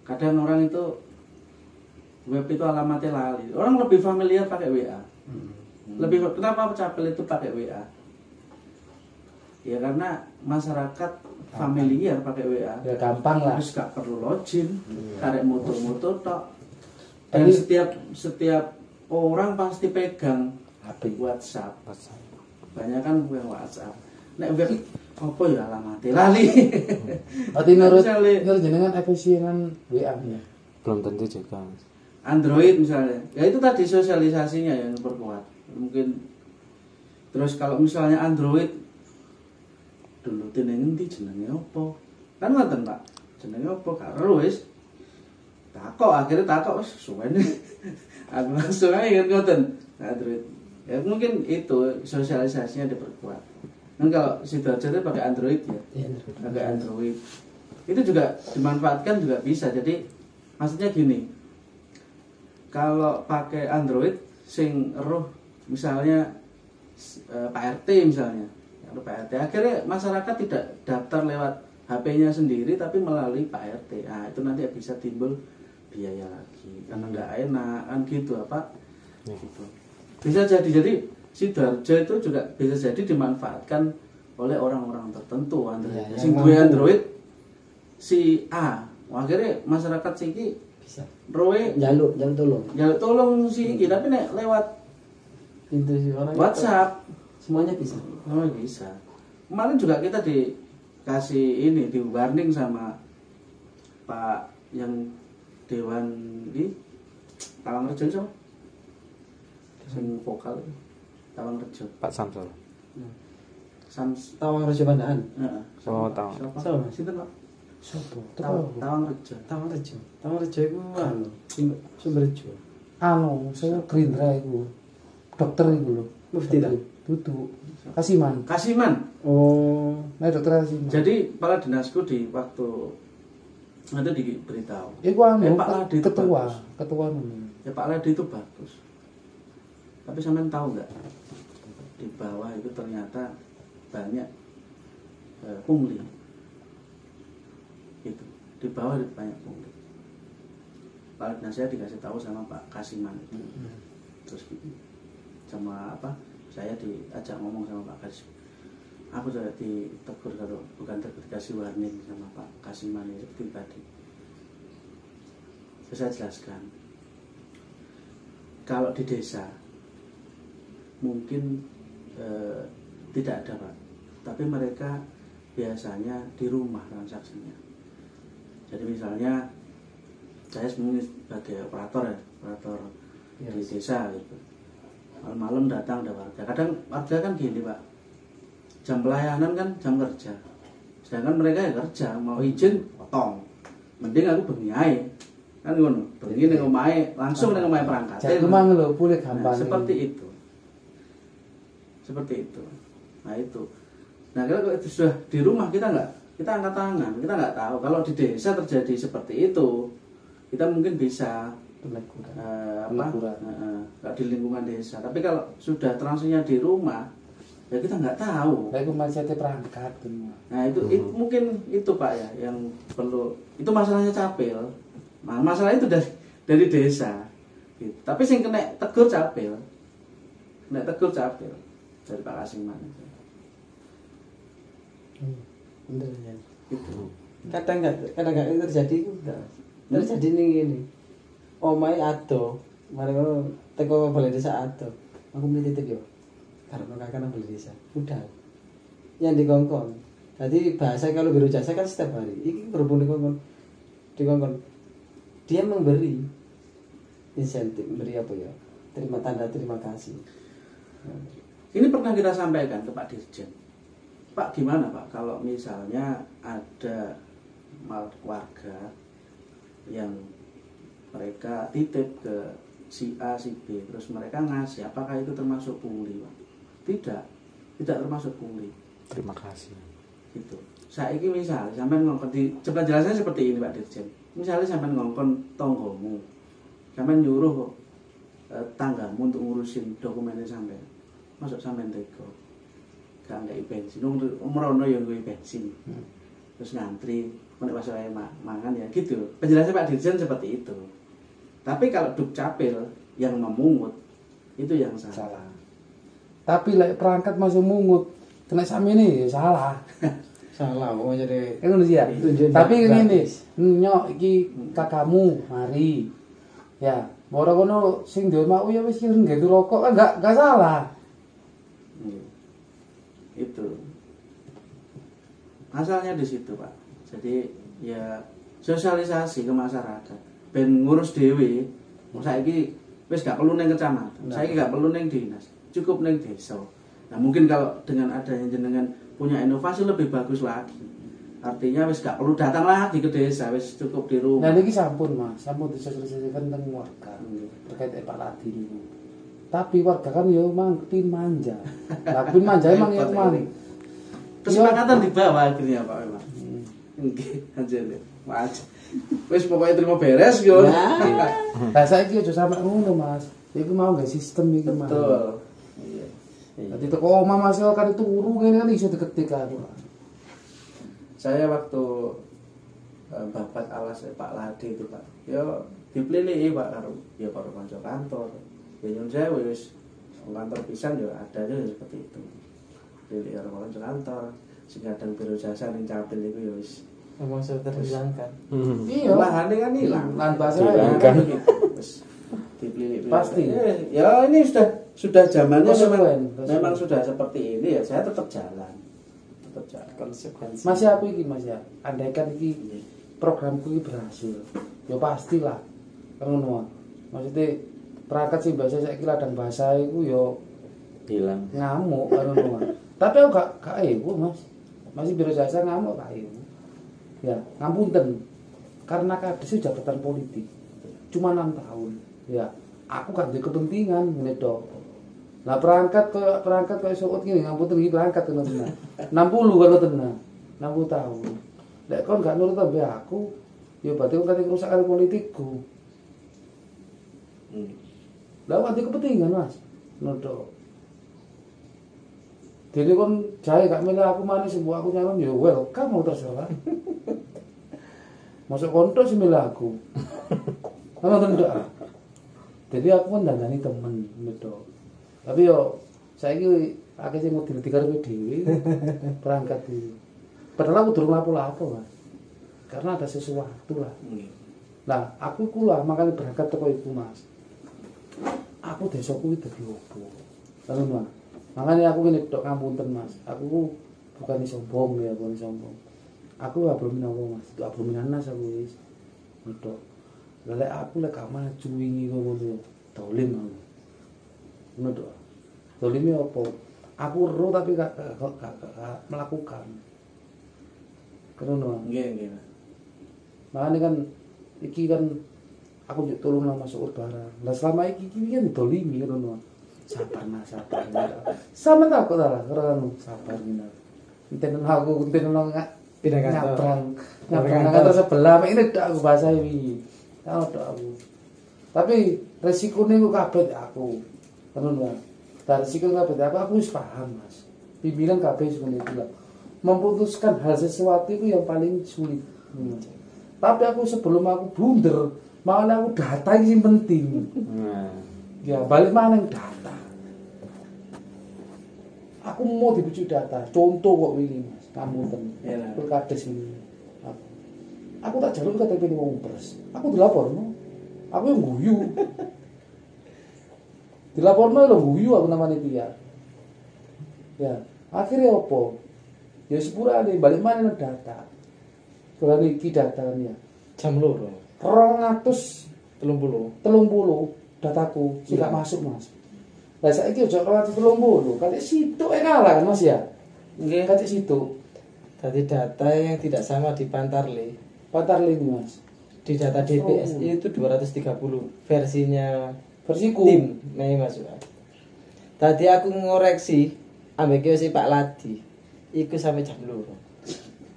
Kadang orang itu web itu alamatnya lali, orang lebih familiar pakai WA. Lebih kenapa capil itu pakai WA? Ya karena masyarakat familiar pakai WA. Ya gampang lah. Terus gak perlu login, tarik moto-moto tok. Dan setiap orang pasti pegang HP WhatsApp. Banyak kan yang WhatsApp. Nek web apa ya alamatnya lali. Berarti menurut Misalnya jenengan efisienan WA ya. belum tentu juga. Android misalnya, ya itu tadi sosialisasinya yang diperkuat. Mungkin terus kalau misalnya Android dulu ngendi jenenge opo? Kan ngoten Pak. Jenenge opo karo wis. Akhirnya takok wis suwene. Aku langsung aja ingat ngoten Android. Ya mungkin itu sosialisasinya diperkuat. Kan kalau Sidoarjo itu pakai Android ya. Pakai Android. Itu juga dimanfaatkan juga bisa. Jadi maksudnya gini. Kalau pakai Android sing roh misalnya Pak RT misalnya. Pak RT akhirnya masyarakat tidak daftar lewat HP-nya sendiri tapi melalui Pak RT. Nah, itu nanti bisa timbul biaya lagi karena nggak enak kan gitu apa gitu. Bisa jadi Sidoarjo itu juga bisa jadi dimanfaatkan oleh orang-orang tertentu Android. Ya, Sing gue Android si A, akhirnya masyarakat siki Bisa. roe Jaluk tolong. tolong si iki tapi nek lewat Itu sih orang WhatsApp semuanya bisa. oh bisa. Kemarin juga kita dikasih ini di warning sama Pak yang Dewan di Tawangrejo sama sing vokal Tawangrejo Pak Samsul. Tawangrejo Pandaan. Heeh. Oh, tahu. Siapa? Sinten Pak? Sopo? Tawangrejo. Tawangrejo iku anu Sumberjo. Anu, saya Gerindra iku. Dokter iku lho. Mufti ta? Dudu. Kasiman. Kasiman. Oh, Nah, dokter Kasiman. Jadi kepala dinasku di waktu Nanti diberitahu. Iku anu Pak Ladi itu ketua, bagus. ketua anu. Ya Pak Ladi itu bagus. Tapi sampean tahu nggak? Di bawah itu ternyata banyak pungli. Gitu. Di bawah banyak pungli. Pak Ladi saya dikasih tahu sama Pak Kasiman. Terus sama apa? Saya diajak ngomong sama Pak Kasiman. Aku sudah ditegur kalau bukan dikasih warning sama Pak Kasiman seperti tadi. Saya jelaskan, kalau di desa mungkin tidak ada Pak, tapi mereka biasanya di rumah transaksinya. Jadi misalnya saya sebagai operator di desa gitu, malam-malam datang ada warga. Kadang warga kan gini Pak, jam pelayanan kan jam kerja, sedangkan mereka ya kerja, mau izin potong, mending aku bengi ae kan ngono, bengi ning omahe langsung ning omahe perangkat. Jadi mang lho pulih gampang. Seperti itu. Nah itu. Nah kalau itu sudah di rumah kita angkat tangan, kita nggak tahu. Kalau di desa terjadi seperti itu, kita mungkin bisa di lingkungan desa. Tapi kalau sudah transinya di rumah, ya kita nggak tahu. Nah, itu mindset perangkat. Nah itu mungkin itu Pak ya yang perlu. Itu masalahnya capil. Nah, masalah itu dari desa. Gitu. Tapi sing kena tegur capil. Dari Pak Kasiman. Bener ya. Gitu. Kadang nggak terjadi enggak. Terjadi nih gini. Omahe ado, mari ngono teko balai desa ado. Aku beli titip yo. Karena kakak nang balai desa. Udah. Yang dikongkon. Jadi bahasa kalau biro jasa kan setiap hari. Iki berhubung dikongkon. Dia memberi insentif, memberi apa ya? Terima kasih. Ini pernah kita sampaikan ke Pak Dirjen. Pak gimana Pak kalau misalnya ada warga yang mereka titip ke si A, si B, terus mereka ngasih, apakah itu termasuk pungli Pak? Tidak termasuk pungli. Terima kasih. Gitu. Saiki misalnya sampean ngongkon coba jelasnya seperti ini Pak Dirjen. Misalnya sampean ngongkon tonggomu, sampean nyuruh tanggamu untuk ngurusin dokumennya sampean, masuk sampean tega, gak nggak bensin, umrono yang gue bensin, terus ngantri, menik pas saya mangan ya gitu. Penjelasan Pak Dirjen seperti itu. Tapi kalau Dukcapil yang memungut itu yang salah. Tapi lek perangkat masuk mungut, kena samene ya salah. Salah mau jadi Ngono sih ya. Tapi ngene, nyok iki kakakmu mari. Ya, moro kono sing duwe mau ya wis kirim nggae rokok kan enggak salah. Itu. Masalahnya di situ, Pak. Jadi ya sosialisasi ke masyarakat. Ben ngurus dhewe. Saiki wis gak perlu ning kecamatan. Saiki gak perlu ning dinas. Cukup ning desa. Nah, mungkin kalau dengan adanya jenengan punya inovasi lebih bagus lagi. Artinya wis gak perlu datang lagi ke desa, wis cukup di rumah. Nah niki sampun Mas, sampun disosialisasikan teng warga terkait Pak Ladi niku. Tapi warga kan yo mang pin manja. Lah pin manja emang ya mang. Kesepakatan di bawah akhirnya Pak memang. Nggih, anjene. Wajib. Wis pokoknya terima beres yo. Lah saiki aja sampe ngono Mas. Iku mau gak sistem iki Mas. Betul. Iya. Dadi teko omah Mas kan turu ngene kan iso diketik aku. Saya waktu babat alas Pak Ladi itu Pak, yo dipilih Pak karo ya karo kanca kantor. Ya nyun saya wis kantor pisan yo ada aja seperti itu. Pilih karo kanca kantor, sing kadang biro jasa ning Capil iku yo wis memang sudah terhilangkan. Iya. lahane kan hilang. Lan bahasa Wis dipilih. Pasti. Ya ini sudah zamannya Konsekuen. memang sudah seperti ini ya saya tetap jalan. Konsekuensi. Masih apa iki Mas ya? Andaikan iki programku iki berhasil. Ya pastilah. Ngono. Maksudnya perangkat sing bahasa saiki ladang bahasa iku yo hilang. ngamuk karo ngono. Tapi aku gak ewu Mas. Masih biro jasa ngamuk gak ewu. Ya, ngapunten. Karena kades jabatan politik. Cuma 6 tahun. Ya, aku kan duwe kepentingan ngene tok. Lah perangkat kaya sokot ngene ngapunten iki perangkat tenan. 60 kalau tenan. 60 tahun. Lek kon gak nurut ambek aku, Ya berarti kan kerusakan politikku. Lah berarti kepentingan Mas. Nodo. Jadi kon jahe gak milih aku manis semua aku nyalon ya welcome mau terserah. Masuk konto sih milih aku. Sama tentu. Jadi aku kan dandani temen nodo. Tapi yo saiki akeh sing model dikarepe dhewe berangkat dhewe. Padahal aku durung lapo-lapo, Mas. Karena ada sesuatu lah. Nah, aku kula makanya berangkat teko iku, Mas. Aku desaku iki dadi opo? Lalu, Mas. Makanya aku ngene tok ngapunten, Mas. Aku bukan sombong ya, bukan sombong. Aku abromin apa, Mas? Itu abromin anas aku wis. Medok. Lek aku lek gak maju wingi ngono dolim aku. Ngono tok. Dolime apa? Aku ero tapi gak melakukan. Karena Nggih. makanya kan iki kan aku juga tolong lah masuk barang. Lah selama iki kan didolimi kan ono. Sabar Mas, sabar. Sama tak kok lah karena sabar bener. Enten aku Pindah kantor. Nyabrang kantor sebelah ini dak aku bahasa iki. Tahu dak aku. Tapi resikonya ku kabeh aku. Ngono lah. Dari resiko kabeh aku wis paham Mas. Pimpinan kabeh seperti itu lah. Memutuskan hal sesuatu itu yang paling sulit. Tapi aku sebelum aku blunder, makanya aku data ini yang penting. Ya balik mana yang data. Aku mau dibujuk data. Contoh kok ini Mas, kamu pilkades ini. Aku tak jalur KTP ini mau pers. Aku dilapor, no? Aku yang guyu. Dilapor no lo guyu aku namanya dia. Ya akhirnya apa? Ya sepurane balik mana data. Kalau iki data kan ya. Jam loro. 230 dataku sing gak masuk Mas. Lah saiki ojo 230, kate situk kalah kan Mas ya. Nggih, kate situk. Tadi data yang tidak sama di Pantarle. Pantarle ini Mas. Di data DPS itu 230 versinya Versiku. tim nih Mas. Tadi aku ngoreksi ambek si Pak Ladi. Iku sampai jam loro.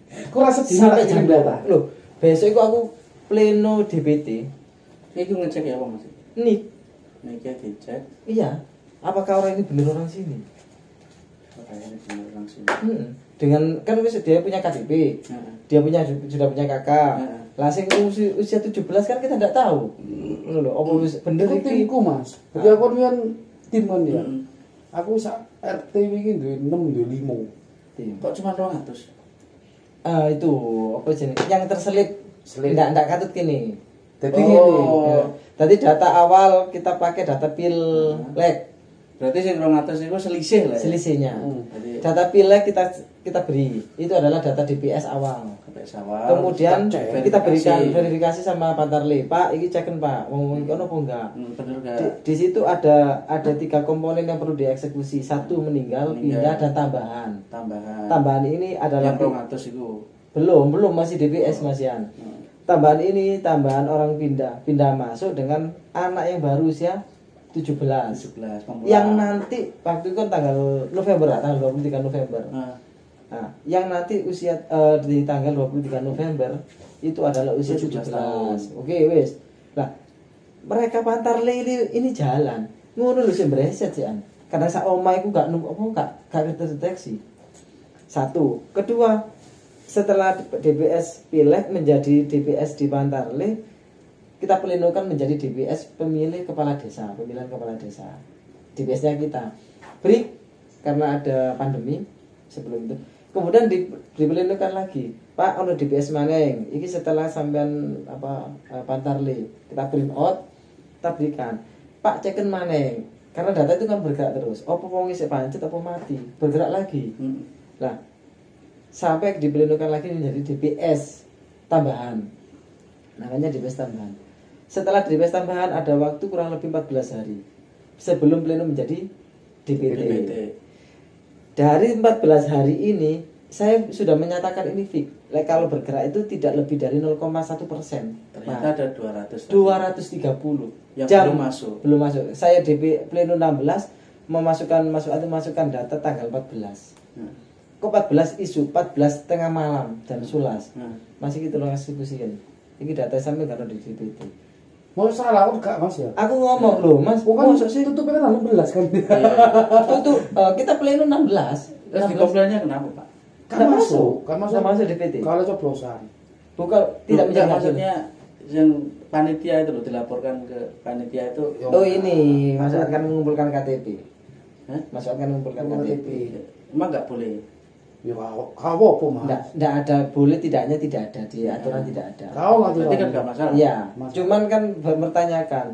Kok rasa Sampai jam data. Loh, besok iku aku pleno DPT. Iku ngecek ya apa Mas? Nih, Iki dicek. iya. Apakah orang ini benar orang sini? Kayaknya bener langsung. Dengan kan dia punya KTP, dia sudah punya kakak. Langsung usia 17 kan kita tidak tahu. Loh, apa bener Itu iki? timku Mas. Jadi aku kan tim kan ya. Aku sak RT iki duwe 6 duwe 5. Kok cuma 200? Itu apa jenis yang terselip enggak katut gini. Jadi Ya. Tadi data awal kita pakai data pilek. Berarti sing 200 itu selisih lah. Ya? Selisihnya. Jadi Data pilek kita beri. Itu adalah data DPS awal. sawah. Kemudian kita berikan verifikasi. verifikasi sama Pantarle. Pak, ini cekin Pak, ngomong ono apa enggak? Bener gak? Di situ ada 3 komponen yang perlu dieksekusi. 1 meninggal, pindah dan tambahan. Tambahan ini adalah yang 200 itu. belum masih DPS Mas Yan. Tambahan ini tambahan orang pindah masuk dengan anak yang baru usia 17. Yang nanti waktu itu kan tanggal November, tanggal 23 November. Nah, yang nanti usia di tanggal 23 November itu adalah usia 17 tahun. Oke, wes. Nah, mereka Pantarle ini jalan. Ngono lho sing breset sih an. Karena sak omah iku gak terdeteksi. 1. Kedua, setelah DPS pilek menjadi DPS di Pantarle, kita pelindungkan menjadi DPS pemilihan kepala desa. DPS-nya kita break karena ada pandemi sebelum itu. Kemudian dipelindungkan lagi. Pak, ono DPS maneng. Iki setelah sampean Pantarle, kita print out, kita berikan. Pak, ceken maneng. Karena data itu kan bergerak terus. Apa wong isih pancet apa mati? Bergerak lagi. Nah, sampai dipelindungkan lagi menjadi DPS tambahan. Namanya DPS tambahan. Setelah DPS tambahan ada waktu kurang lebih 14 hari sebelum pleno menjadi DPT. Dari 14 hari ini saya sudah menyatakan ini fix. Kalau bergerak itu tidak lebih dari 0,1%. Ternyata ada 200. 230 yang jam belum masuk. Saya DP pleno 16 masukkan data tanggal 14. Nah. Kok 14 isu 14 tengah malam jam 11. Masih gitu loh eksekusikan. Iki data sampe gak ono di DPT. Mau salah aku gak Mas ya? Aku ngomong lho, Mas, Bukan mosok sih tutupnya kan 16 kan. tutup kita pleno 16. Terus di komplainnya kenapa, Pak? Kan masuk Nggak masuk DPT. Kalau coblosan. Bukan tidak menjadi maksudnya yang panitia itu loh dilaporkan ke panitia itu. Oh ini masuk akan mengumpulkan KTP. Hah? Masuk akan mengumpulkan KTP. Emang nggak boleh. Ya apa Mas? Nggak ada boleh tidaknya tidak ada di aturan tidak ada. Kau nggak Berarti kan nggak masalah. Iya. Masalah. Cuman kan mempertanyakan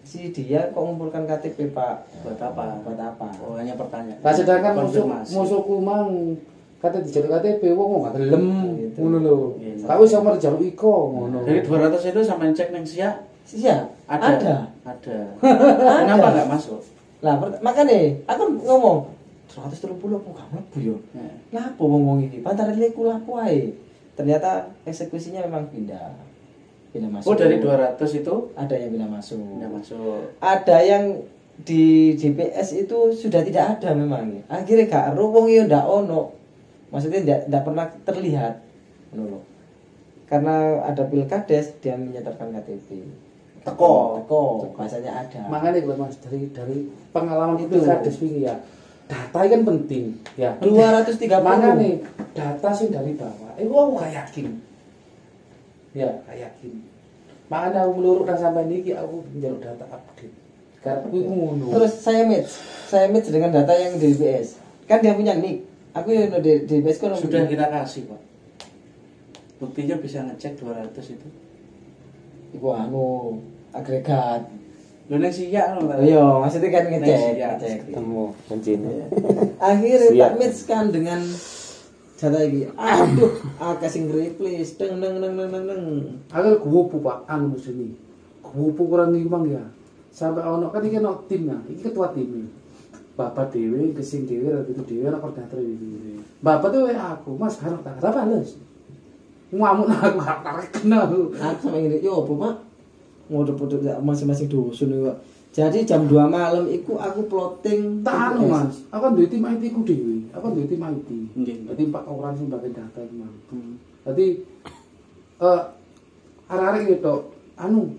si dia kok mengumpulkan KTP Pak Buat apa? buat apa? Oh, hanya pertanyaan. Nah sedangkan Konfirmasi. musuhku mang kata dijadi KTP wong gak gelem Gitu. ngono lho. Iya. Kau wis sama jaluk iko ngono. Dari 200 itu sampai cek neng siap Siap. ada. Kenapa nggak masuk? Lah makanya aku ngomong 130 apa kamu bu yo. Ya. Lah apa ngomong ini? Pantar leku lapo ae. Ternyata eksekusinya memang pindah masuk. Oh, dari 200 itu Ada yang pindah masuk. nggak masuk. Ada yang di DPS itu sudah tidak ada memang. Akhirnya gak ero wong yo ndak ono. Maksudnya ndak pernah terlihat. Ngono loh. Karena ada pilkades dia menyetorkan KTP. Teko. Bahasanya ada. Makanya kalau Mas dari pengalaman Itu. itu kades wingi ya. Data kan penting ya. 230. Makanya data sih dari bawah. Aku gak yakin. Ya, gak yakin. Makanya aku meluruk dan sampai niki aku njaluk data update. Karena aku ngono. Terus saya match dengan data yang di DPS. Kan dia punya nick. Aku yang di DPS kan Sudah kita kasih, Pak. Buktinya bisa ngecek 200 itu. Iku anu agregat. Lu neng siap lo. Iya, maksudnya kan ngecek, Iya, ngecek. Ketemu kuncinya. Akhirnya Siap. tak match kan dengan data ini. Aduh, kasih replace deng. Agar guopu Pak anu sini. Guopu kurang ngimang ya. Sampai ono kan iki ono tim ya. Iki ketua tim. Bapak dewe kesing dewe itu dewe ana koordinator iki. Bapak tuh aku, Mas karo tak bales. Ngamuk aku gak tarik kenal. Aku sama ini, yo apa Pak? Ngode-ngode masing-masing dusun iki, Pak. Jadi jam 2 malam iku aku plotting Tak anu Mas, aku kan duwe tim IT ku dhewe. Aku kan duwe tim IT. Nggih. Dadi 4 orang sing bagian data itu Mas. Dadi arek-arek itu anu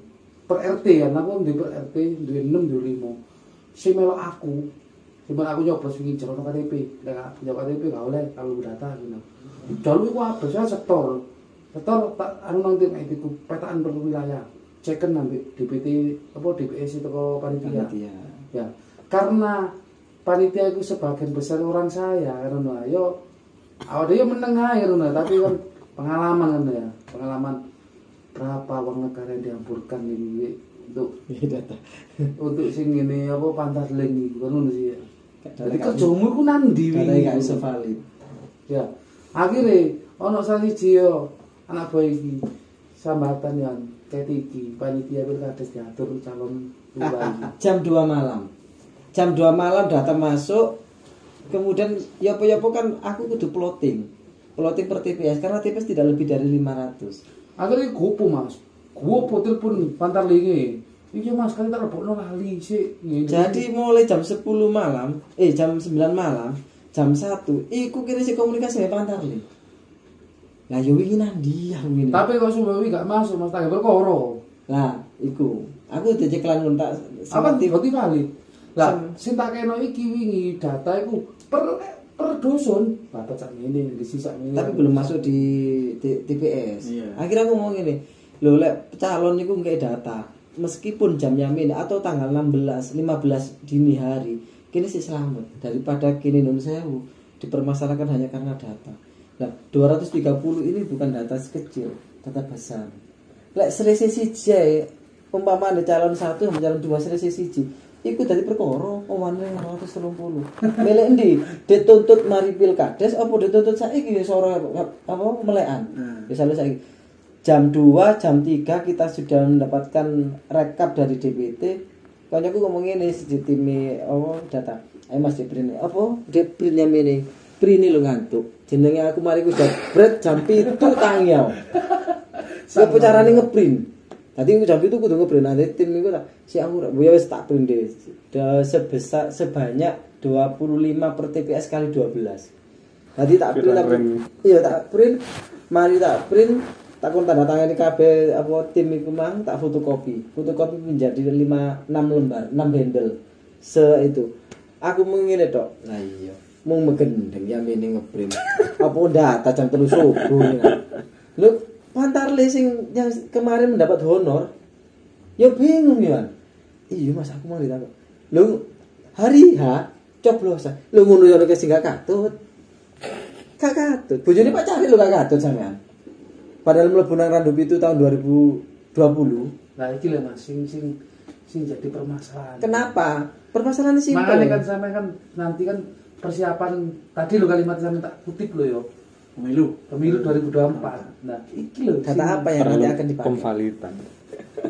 per RT kan aku duwe per RT duwe 6 duwe 5. Sing melok aku nyoblos wingi jero KTP. Nek punya KTP gak oleh kalau data gitu. Jalur iku apa? Saya setor tak anu nang tim IT ku petaan per wilayah. Ceken nang DPT apa DPS itu kok panitia. Ya, karena panitia itu sebagian besar orang saya karena yo awalnya yo meneng ae ngono tapi kan pengalaman kan ya. Pengalaman berapa uang negara yang dihamburkan ini untuk untuk sing ngene apa pantas leng iku ngono sih. Jadi kerjamu iku nandi Katanya gak bisa valid. Ya. Akhirnya ono siji yo anak boy iki sambatan yang ketiki panitia pilkades diatur calon lurah. Jam 2 malam. Jam 2 malam data masuk. Kemudian ya apa kan aku kudu plotting per TPS karena TPS tidak lebih dari 500. Akhirnya gopo Mas. Gopo telepon pantar linge. Iya Mas, kan tak rebokno lali sik. Jadi mulai jam 10 malam, jam 9 malam, jam 1 iku kene si komunikasi sama Pantar li. Lah yo wingi nandi aku ngene. Tapi kok Sumbawi gak masuk Mas tak perkara. Lah iku aku diceklan ngontak Apa berarti valid? Lah sing tak kena iki wingi data iku per dusun. Bapak sak ngene di sisa ngene. tapi belum masuk di TPS. Iya. Akhirnya aku ngomong ini, lho lek calon niku nggak data, meskipun jamnya ini atau tanggal 16, 15 dini hari, kini sih selamat daripada kini non sewu dipermasalahkan hanya karena data. Nah, 230 ini bukan data sekecil, data besar. Lek selisih siji, umpama ada calon 1 sama calon 2 selisih siji, iku dari perkara omane 230. Melek endi? Dituntut mari pilkades apa dituntut saiki sore apa melekan. Misalnya saiki jam 2, jam 3 kita sudah mendapatkan rekap dari DPT. Kanyaku ngomong ngene di tim data. Ayo Mas Deprin apa? Deprinnya mene. Prini lo ngantuk. Jenenge aku mari ku jabret jam 7 tangiau. Apa carane ngeprint? Tadi aku jam itu kudu ngeprint nanti tim iku tak si aku ya wis tak print deh. Sebesar sebanyak 25 per TPS kali 12. Tadi tak print. Iya tak print. Mari tak print takon tanda tangan kabeh apa tim iku mang tak fotokopi menjadi 6 lembar 6 bundle itu aku mengene tok lah iya mung megendeng ya mene ngeprint apa data jam 3 subuh lho Pantarle sing yang kemarin mendapat honor ya bingung ya iya mas aku mau ditakon lho hari H coblosan lho ngono ya sing gak katut bojone Pak Cari lho gak katut sampean padahal mlebu nang Randup itu tahun 2020. Nah iki lho Mas sing jadi permasalahan. Kenapa? Permasalahan simpel. Makanya kan sampai kan nanti kan persiapan tadi lo kalimat sampe tak kutip lo yo. Pemilu 2024. Nah, iki lho data apa yang nanti akan dipakai? Pemvalitan.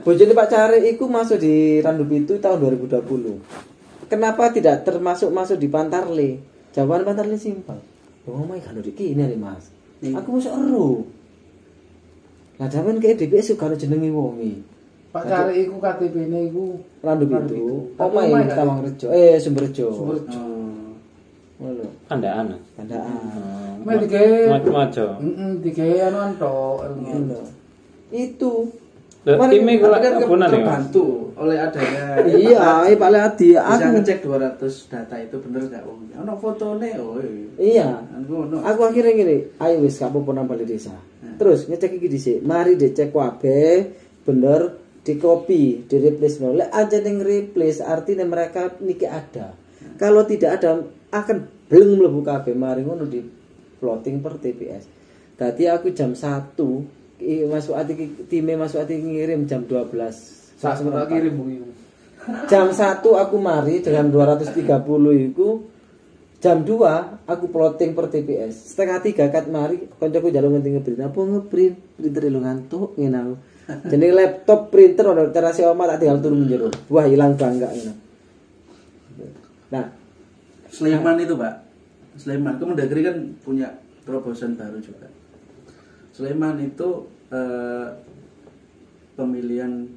Bojone Pak Cari iku masuk di Randup itu tahun 2020. Kenapa tidak masuk di Pantarle? Jawaban Pantarle simpel. Yo ngomong kan iki ini Mas. Aku masuk ero. Lah sampean ke DPS juga ono jenenge wonge. Pak Cari iku KTP-ne iku Randup itu. Omahe Tawangrejo. Sumberjo. Ngono. Kandaan. Kandaan. Maco-maco. Digawe anu antok. Itu. Tim iku kan kabunan ya. terbantu oleh adanya. Iya, Pak Leadi Bisa aku ngecek 200 data itu bener gak wong. Ono fotone iya. Ngono. Aku akhirnya gini, ayo wis gak apa-apa nang Balai Desa. Terus ngecek iki dhisik. Mari dicek kabeh bener di copy, di replace no. Lek aja ning replace artinya mereka niki ada. Kalau tidak ada akan belum mlebu kabeh mari ngono di plotting per TPS. Tadi aku jam 1 masuk ati time masuk ati ngirim jam 12. Sak tak kirim bungi. Jam 1 aku mari dengan 230 iku. Jam 2 aku plotting per TPS. Setengah 3 kat mari kancaku njaluk ngeprint. Apa ngeprint? Printer lu ngantuk ngene aku. Jenenge laptop printer ono terasi omah tak tinggal turun njero. Wah hilang bangga ngene. Nah, Sleman itu Pak. Sleman Kemendagri kan punya terobosan baru juga. Sleman itu pemilihan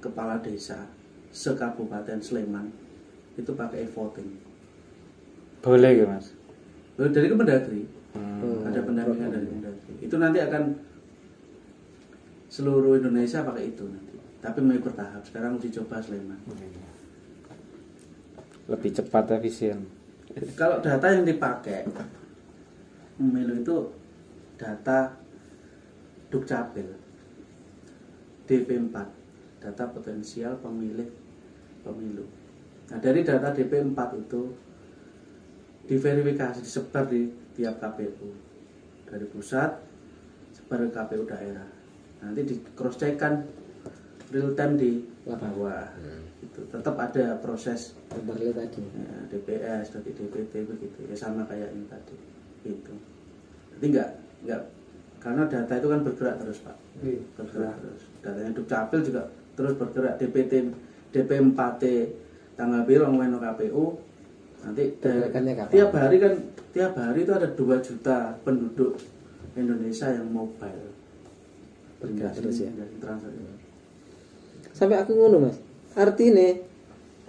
kepala desa sekabupaten Sleman itu pakai e-voting. Boleh ya Mas. Dari Kemendagri. Ada pendampingan dari Kemendagri. Itu nanti akan seluruh Indonesia pakai itu nanti. Tapi mengikut tahap. Sekarang uji coba Sleman. Lebih cepat efisien. Kalau data yang dipakai pemilu itu data Dukcapil DP4, data potensial pemilih pemilu. Nah, dari data DP4 itu diverifikasi, disebar di tiap KPU. Dari pusat sebar ke KPU daerah. Nanti di cross check-kan real time di bawah. Itu tetap ada proses Pantarle tadi. ya, DPS, dari DPT begitu. Ya sama kayak ini tadi. Itu. Jadi enggak karena data itu kan bergerak terus Pak. Bergerak terus. Datanya Dukcapil juga terus bergerak. DPT DP4T tanggal biru ngomongin KPU. Nanti tiap hari itu ada 2 juta penduduk Indonesia yang mobile. Bergerak terus ya. Transaksi. Sampai aku ngono Mas. Artine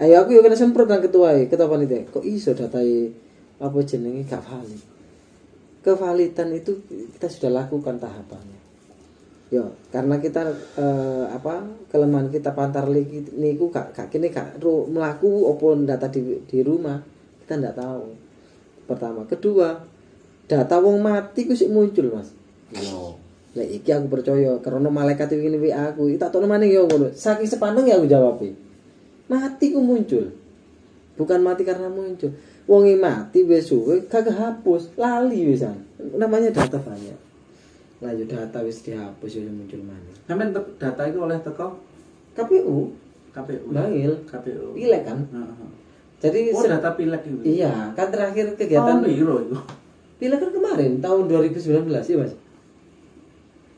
ayo aku yo kena semprot nang ketua panitia. Kok iso datai apa jenenge gak valid. Kevalidan itu kita sudah lakukan tahapannya. Yo, karena kita kelemahan kita Pantarle niku gak kene gak mlaku opo data di rumah. Kita ndak tahu. Pertama, kedua, data wong mati ku sik muncul, Mas. Yo. Lah iki aku percaya karena malaikat iki ngene aku. Tak tokno maning yo ngono. Saking sepandeng ya aku jawab. Mati ku muncul. Bukan mati karena muncul. Wonge mati wis suwe kagak hapus, lali wisan. Namanya data banyak. Lah yo data wis dihapus yo muncul maneh. Sampeyan data itu oleh teko KPU. Bangil. KPU. Pileg kan? Heeh. Jadi data pileg itu. Iya, kan terakhir kegiatan piro itu? Pileg kan kemarin tahun 2019 ya, Mas.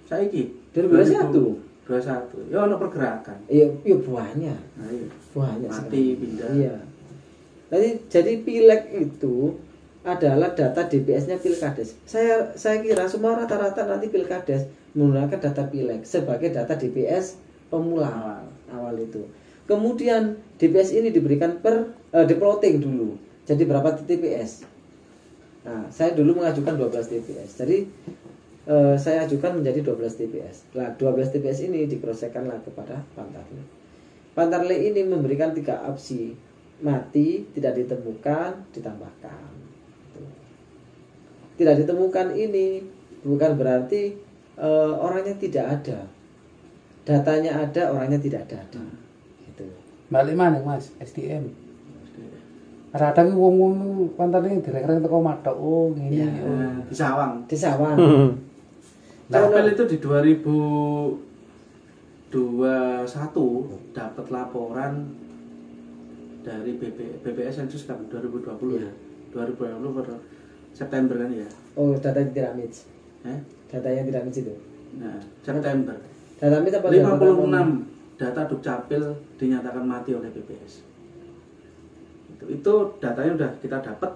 Saiki 2021. 21. Ya ono pergerakan. Iya banyak. Nah, iya. Banyak Mati pindah. Iya. Jadi pileg itu adalah data DPS-nya Pilkades. Saya kira semua rata-rata nanti Pilkades menggunakan data pileg sebagai data DPS pemula awal itu. Kemudian DPS ini diberikan diploting dulu. Jadi berapa TPS? Nah, saya dulu mengajukan 12 TPS. Jadi saya ajukan menjadi 12 TPS. Nah, 12 TPS ini dikrosekanlah kepada Pantarlih. Pantarlih ini memberikan 3 opsi. Mati, tidak ditemukan, ditambahkan. Tidak ditemukan ini bukan berarti orangnya tidak ada. Datanya ada, orangnya tidak ada. Gitu. Balik mana Mas? SDM. Kadang wong-wong Pantarlih direk-rek teko matok. Oh, ngene. Ya. Oh. Di Sawang. Di Sawang. Capel itu di 2021 dapat laporan dari BPS Sensus kan 2020 ya. 2020 per September kan ya. Oh, data yang tidak match. Data yang tidak match itu. Nah, September. Data match apa? 56 data Dukcapil dinyatakan mati oleh BPS. Itu datanya udah kita dapat,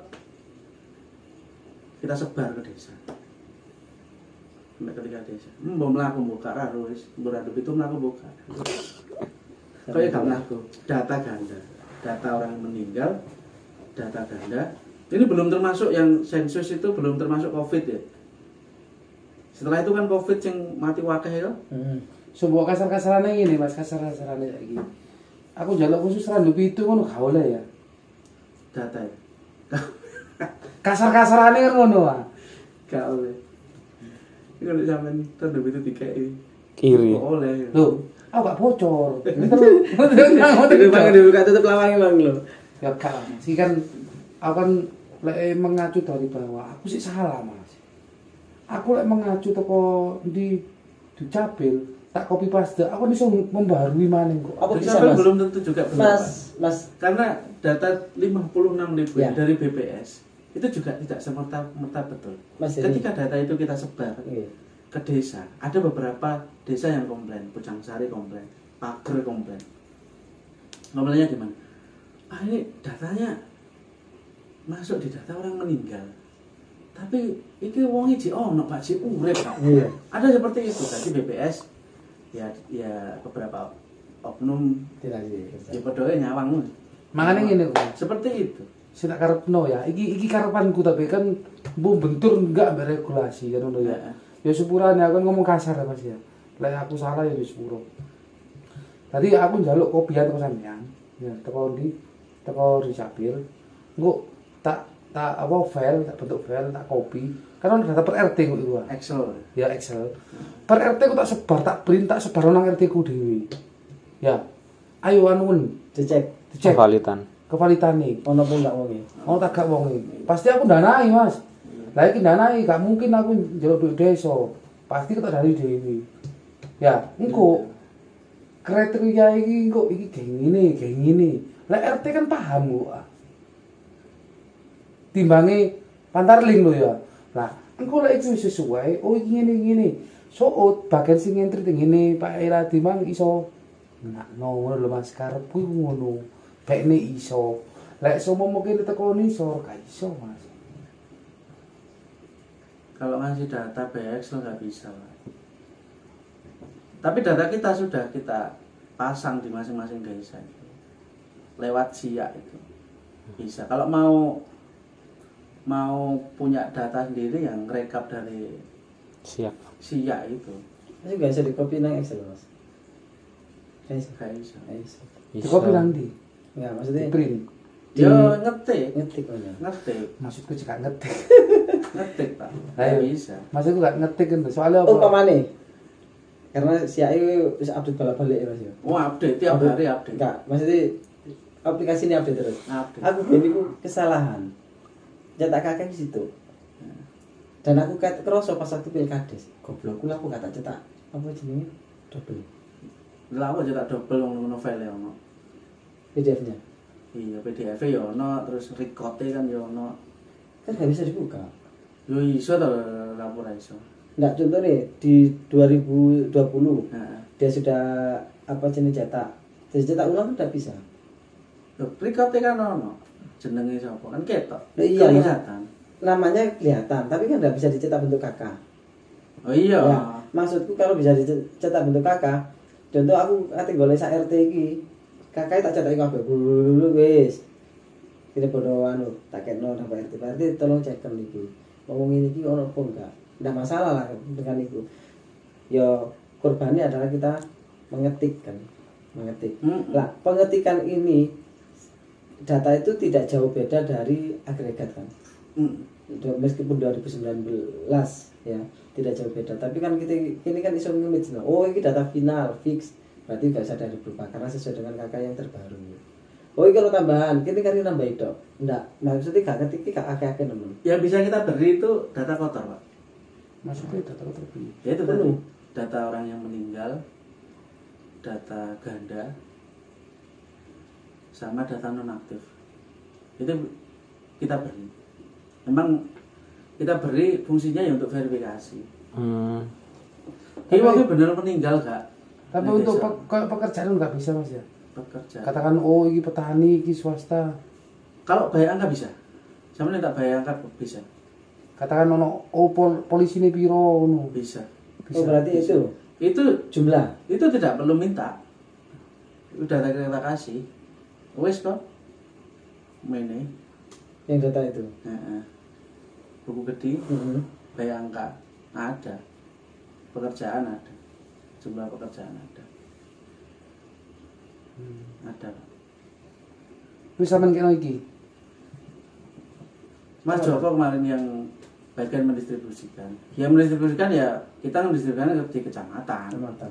kita sebar ke desa. Sampai ke 3 desa. Mbok mlaku buka harus, beradab itu mlaku buka. Kayak gak mlaku. Data ganda, data orang yang meninggal, data ganda. Ini belum termasuk yang sensus itu belum termasuk COVID ya. Setelah itu kan COVID yang mati wakeh ya. Sebuah kasar-kasarannya gini Mas, kasar-kasarannya kayak gini. Aku njaluk khusus randu pitu ngono gak oleh ya. Data ya. Kasar-kasarannya kan ngono ah. Gak oleh. Ini kalau sampean randu itu dikai Kiri. oleh. Loh, aku gak bocor. Tapi Bang dibuka tutup lawange Bang lo. Ya gak lah, Mas. Iki kan aku kan lek mengacu dari bawah, aku sih salah Mas. Aku lek mengacu teko di Dukcapil, tak copy paste, aku bisa membarui maning kok. Apa bisa Dukcapil Mas? belum tentu juga benar. Mas. Karena data 56.000 Ya. dari BPS itu juga tidak semerta betul. Mas, ini. Ketika data itu kita sebar Iya. ke desa, ada beberapa desa yang komplain, Pucangsari komplain, Pager komplain. Komplainnya gimana? Ah ini datanya masuk di data orang meninggal. Tapi iki wong iki ono Pak Ji urip Pak. Iya. Ada seperti itu. Jadi BPS ya beberapa oknum Tidak sih. ya padha nyawang. Makanya ngene kok. Seperti itu. Sing tak karepno ya, iki karepanku tapi kan mbok bentur enggak ambek regulasi kan ngono ya. Ya sepurane aku kan ngomong kasar ya Mas ya. Lek aku salah ya sepuro. Tadi aku njaluk kopian teko sampean. Ya, teko Dukcapil. Engko tak apa file, tak bentuk file, tak copy. Kan ono data per RT kok iku. Excel. Ya Excel. Per RT ku tak sebar, tak print, tak sebar nang RT ku dhewe. Ya. Ayo anuun, Dicek. dicek Kevalitan. kevalitane. Ono pun enggak wonge. Oh tak gak wonge. Pasti aku danai, Mas. Lah iki danai, gak mungkin aku njaluk duit desa. Pasti ketok dari dhewe. Ya, engko kriteria iki kok iki kayak ngene. Lah RT kan paham kok. Timbange Pantarling lho ya. Lah, engko lek iki wis sesuai, oh iki ngene. So, bagian sing entry ngene Pak Iradi mang iso ngono lho Mas, karepku ngono. Bekne iso. Lek somo mungkin teko nisor gak iso, Mas. Kalau ngasih data BX lo nggak bisa Pak. Tapi data kita sudah kita pasang di masing-masing desa itu. Lewat SIA itu bisa. Kalau mau punya data sendiri yang rekap dari Siap. SIA itu Mas enggak bisa di-copy nang Excel, Mas. nggak bisa. Dikopi nang ndi? Enggak, maksudnya Print. Yo ngetik, ngetik aja. ngetik, Maksudku cek ngetik. ngetik Pak. Ayo. Nggak bisa. Maksudku gak ngetik kan soalnya apa? Umpamane. Karena si AI bisa update balik-balik ya Mas ya. Oh update tiap hari update. Enggak, maksudnya aplikasi ini update terus. Update. Aku biniku kesalahan. Cetak kakek di situ. Dan aku kerasa pas waktu pilkades. Goblokku lah aku gak tak cetak. Apa jenenge? Double. Lah apa cetak double ngono file ono. PDF-nya. Iya PDF ya ono, terus record-e kan ya ono. Kan gak bisa dibuka. Yo iso to lapor iso. Enggak, contoh nih di 2020 Heeh. dia sudah apa jenis cetak. Jadi cetak ulang kan tidak bisa. Lho record-e kan ono. Jenenge sapa? Kan ketok. Lah iya, kelihatan. Namanya kelihatan, tapi kan nggak bisa dicetak bentuk kakak. Oh iya. Ya, maksudku kalau bisa dicetak bentuk kakak, contoh aku ate golek sak RT iki, kakak tak cetak kabeh dulu wis. Kene bodo anu, tak kena nang Pak RT. Pak RT tolong cekkan iki. Ngomong ini iki ono apa enggak? tidak masalah lah dengan itu. Ya korbannya adalah kita mengetik kan, mengetik. Lah pengetikan ini data itu tidak jauh beda dari agregat kan. Meskipun 2019 ya tidak jauh beda, tapi kan kita ini kan iso nge-match. Oh ini data final fix, berarti gak usah dari berubah karena sesuai dengan kakak yang terbaru. Oh ini kalau tambahan, ini kan nambah itu enggak, maksudnya gak ngetik gak akeh-akeh nemen. Yang bisa kita beri itu data kotor Pak. Maksudnya data terpilih. Ya itu tadi data orang yang meninggal, data ganda, sama data nonaktif. Itu kita beri. Memang kita beri fungsinya ya untuk verifikasi. Ini waktu benar meninggal gak? Tapi Di untuk desa. pekerjaan nggak bisa Mas ya. Pekerja. Katakan oh ini petani, ini swasta. Kalau bayar angka bisa. Sama tak bayar angka bisa. Katakan ono oh polisi ini piro ono. Bisa. Oh berarti Bisa. Itu jumlah. itu tidak perlu minta. Udah kita kasih. Wes kok. Mene. Yang data itu. Heeh. Buku gede, bayar angka ada. Pekerjaan ada. Jumlah pekerjaan ada. Ada. Pak. Wis sampean kene iki. Mas Joko kemarin yang bagian mendistribusikan. Yang mendistribusikan ya kita mendistribusikan di kecamatan. Kecamatan.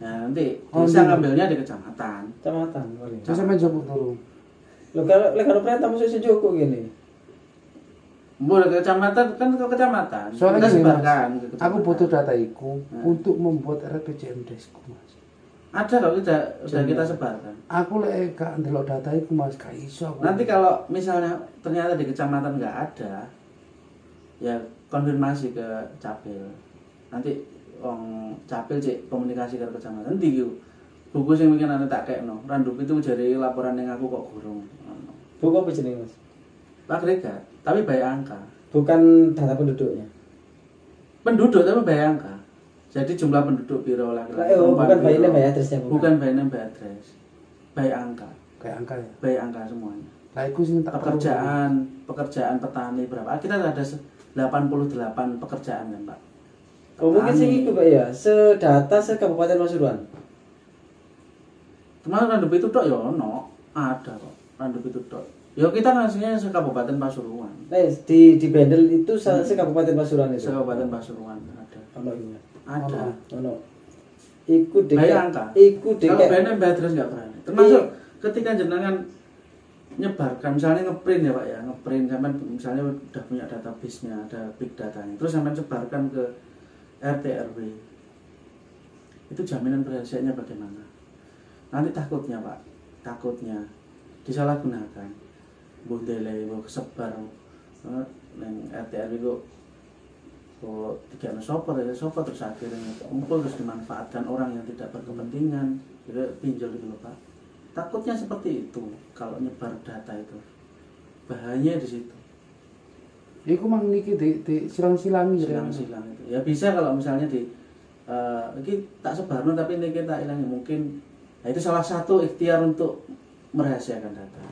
Nah, nanti Oh, bisa iya. ngambilnya di kecamatan. Kecamatan boleh. Wis sampean jawab dulu. Lo kalau perintah mesti sejoko gini. Boleh ke kecamatan kan ke kecamatan. Soalnya kita gini, Mas, sebarkan ke kecamatan. aku butuh data iku Nah. untuk membuat RPJM desku Mas. Ada kalau sudah kita sebarkan. Aku lek gak ndelok data iku Mas gak iso aku. Nanti kalau misalnya ternyata di kecamatan nggak ada, ya konfirmasi ke Capil. Nanti Capil cek komunikasi ke kecamatan. Nanti buku sing mungkin anda tak kekno. Randup itu jadi laporan yang aku kok gurung. Buku apa jenenge Mas? Agregat, tapi bayar angka. Bukan data penduduknya. Penduduk tapi bayar angka. Jadi jumlah penduduk biro laki-laki. Oh, bukan perempuan by biro. name by address-nya, bukan. Bukan by name by address. Bayar angka. kayak angka ya. Bayar angka semuanya. Lah iku sing tak perlu. Pekerjaan petani berapa? Kita ada 88 pekerjaan kan, Pak. Oh mungkin sih itu Pak ya, sedata se-Kabupaten Pasuruan. Kemarin Randup itu tok ya ono, ada kok. Randup itu tok. Ya kita ngasihnya se-Kabupaten Pasuruan. Nah, di Bendel itu se-Kabupaten Pasuruan itu. Se-Kabupaten Pasuruan ada. Ono ini. Ada. Ono. Iku Bayar angka. Iku Kalau deket. BNM Badres nggak berani. Termasuk ketika jenengan nyebarkan misalnya ngeprint ya Pak ya, ngeprint sampai misalnya udah punya database-nya, ada big datanya. Terus sampai sebarkan ke RT RW. Itu jaminan kerahasiaannya bagaimana? Nanti takutnya Pak, takutnya disalahgunakan. Mbok delay, mbok kesebar nang RT RW kok tiga sopo terus akhirnya kumpul terus dimanfaatkan orang yang tidak berkepentingan, jadi pinjol gitu loh Pak. Takutnya seperti itu kalau nyebar data itu, bahayanya di situ. Iku mang niki di silang-silangi Silang-silang itu. Ya bisa kalau misalnya di ini tak sebarno tapi ini kita hilangi mungkin. Nah, itu salah satu ikhtiar untuk merahasiakan data.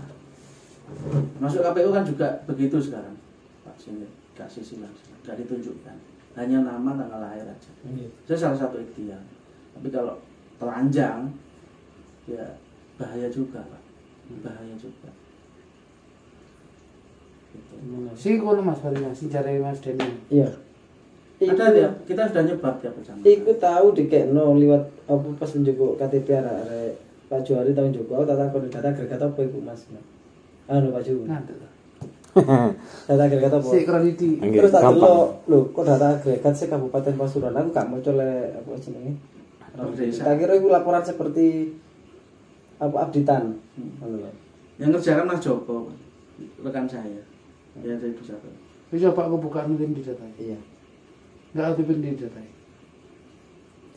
Masuk KPU kan juga begitu sekarang. Pak sini kasih silang-silang, nggak ditunjukkan. Hanya nama tanggal lahir aja. Itu salah satu ikhtiar. Tapi kalau telanjang ya bahaya juga, Pak. Bahaya juga. Gitu. Si kono Mas variasi jare Mas Deni. Iya. Ada ya, kita sudah nyebar tiap kecamatan. Iku tahu dikekno liwat apa pas menjogo KTP arek Pak Juari tahun Joko, aku tak takon data agregat apa iku Mas. Anu Pak Juari. Ngantuk. Data agregat apa? Si krediti. Nggih, Terus tak gampang. delok, lho kok data agregat se Kabupaten Pasuruan. Aku gak maca le apa jenenge. Desa. Tak kira itu laporan seperti apa updatean. Anu lho. Yang kerjakan Mas Joko, rekan saya. Ya saya bisa. Wis coba aku buka tim di data. Iya. Enggak ada tim di data.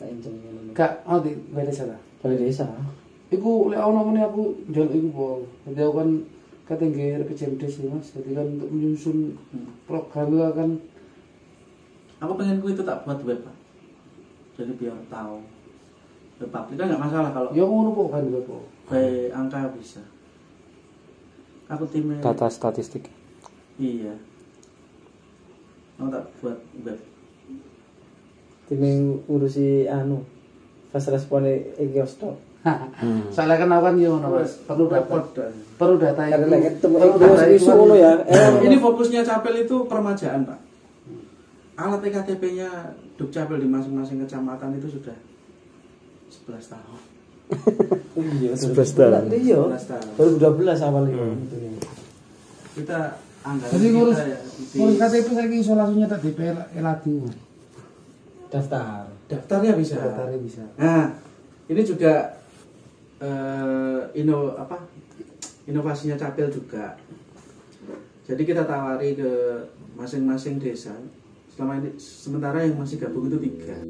Tak injeng ngono. Kak, oh di beda sana. Balai desa. Iku lek ono meneh aku njaluk iku po. Jadi aku kan katengge RPJM Desa Mas. Jadi kan untuk menyusun program itu akan Aku pengen itu tak buat web Pak. Jadi biar tahu. Web publik kan nggak masalah kalau ya ngono po kan po. by angka bisa. Aku timnya. Data statistik. Iya. Mau tak buat web Timbang ngurusi fast respon kios tok. Soalnya kan aku kan yo ngono Mas, perlu data. Perlu data Karena itu. lek ketemu perlu kios data itu isu ngono ya. Ini fokusnya Capel itu permajaan, Pak. Alat EKTP-nya Dukcapil di masing-masing kecamatan itu sudah 11 tahun. Iya, 11 tahun. Iya. 11 tahun. 2012 awalnya. Kita anggaran Jadi ngurus kita ya ngurus KTP saiki iso langsung nyetak DP Eladi. Daftar. daftarnya bisa. Daftarnya bisa. Nah, ini juga inovasinya Capil juga. Jadi kita tawari ke masing-masing desa. Selama ini sementara yang masih gabung itu 3.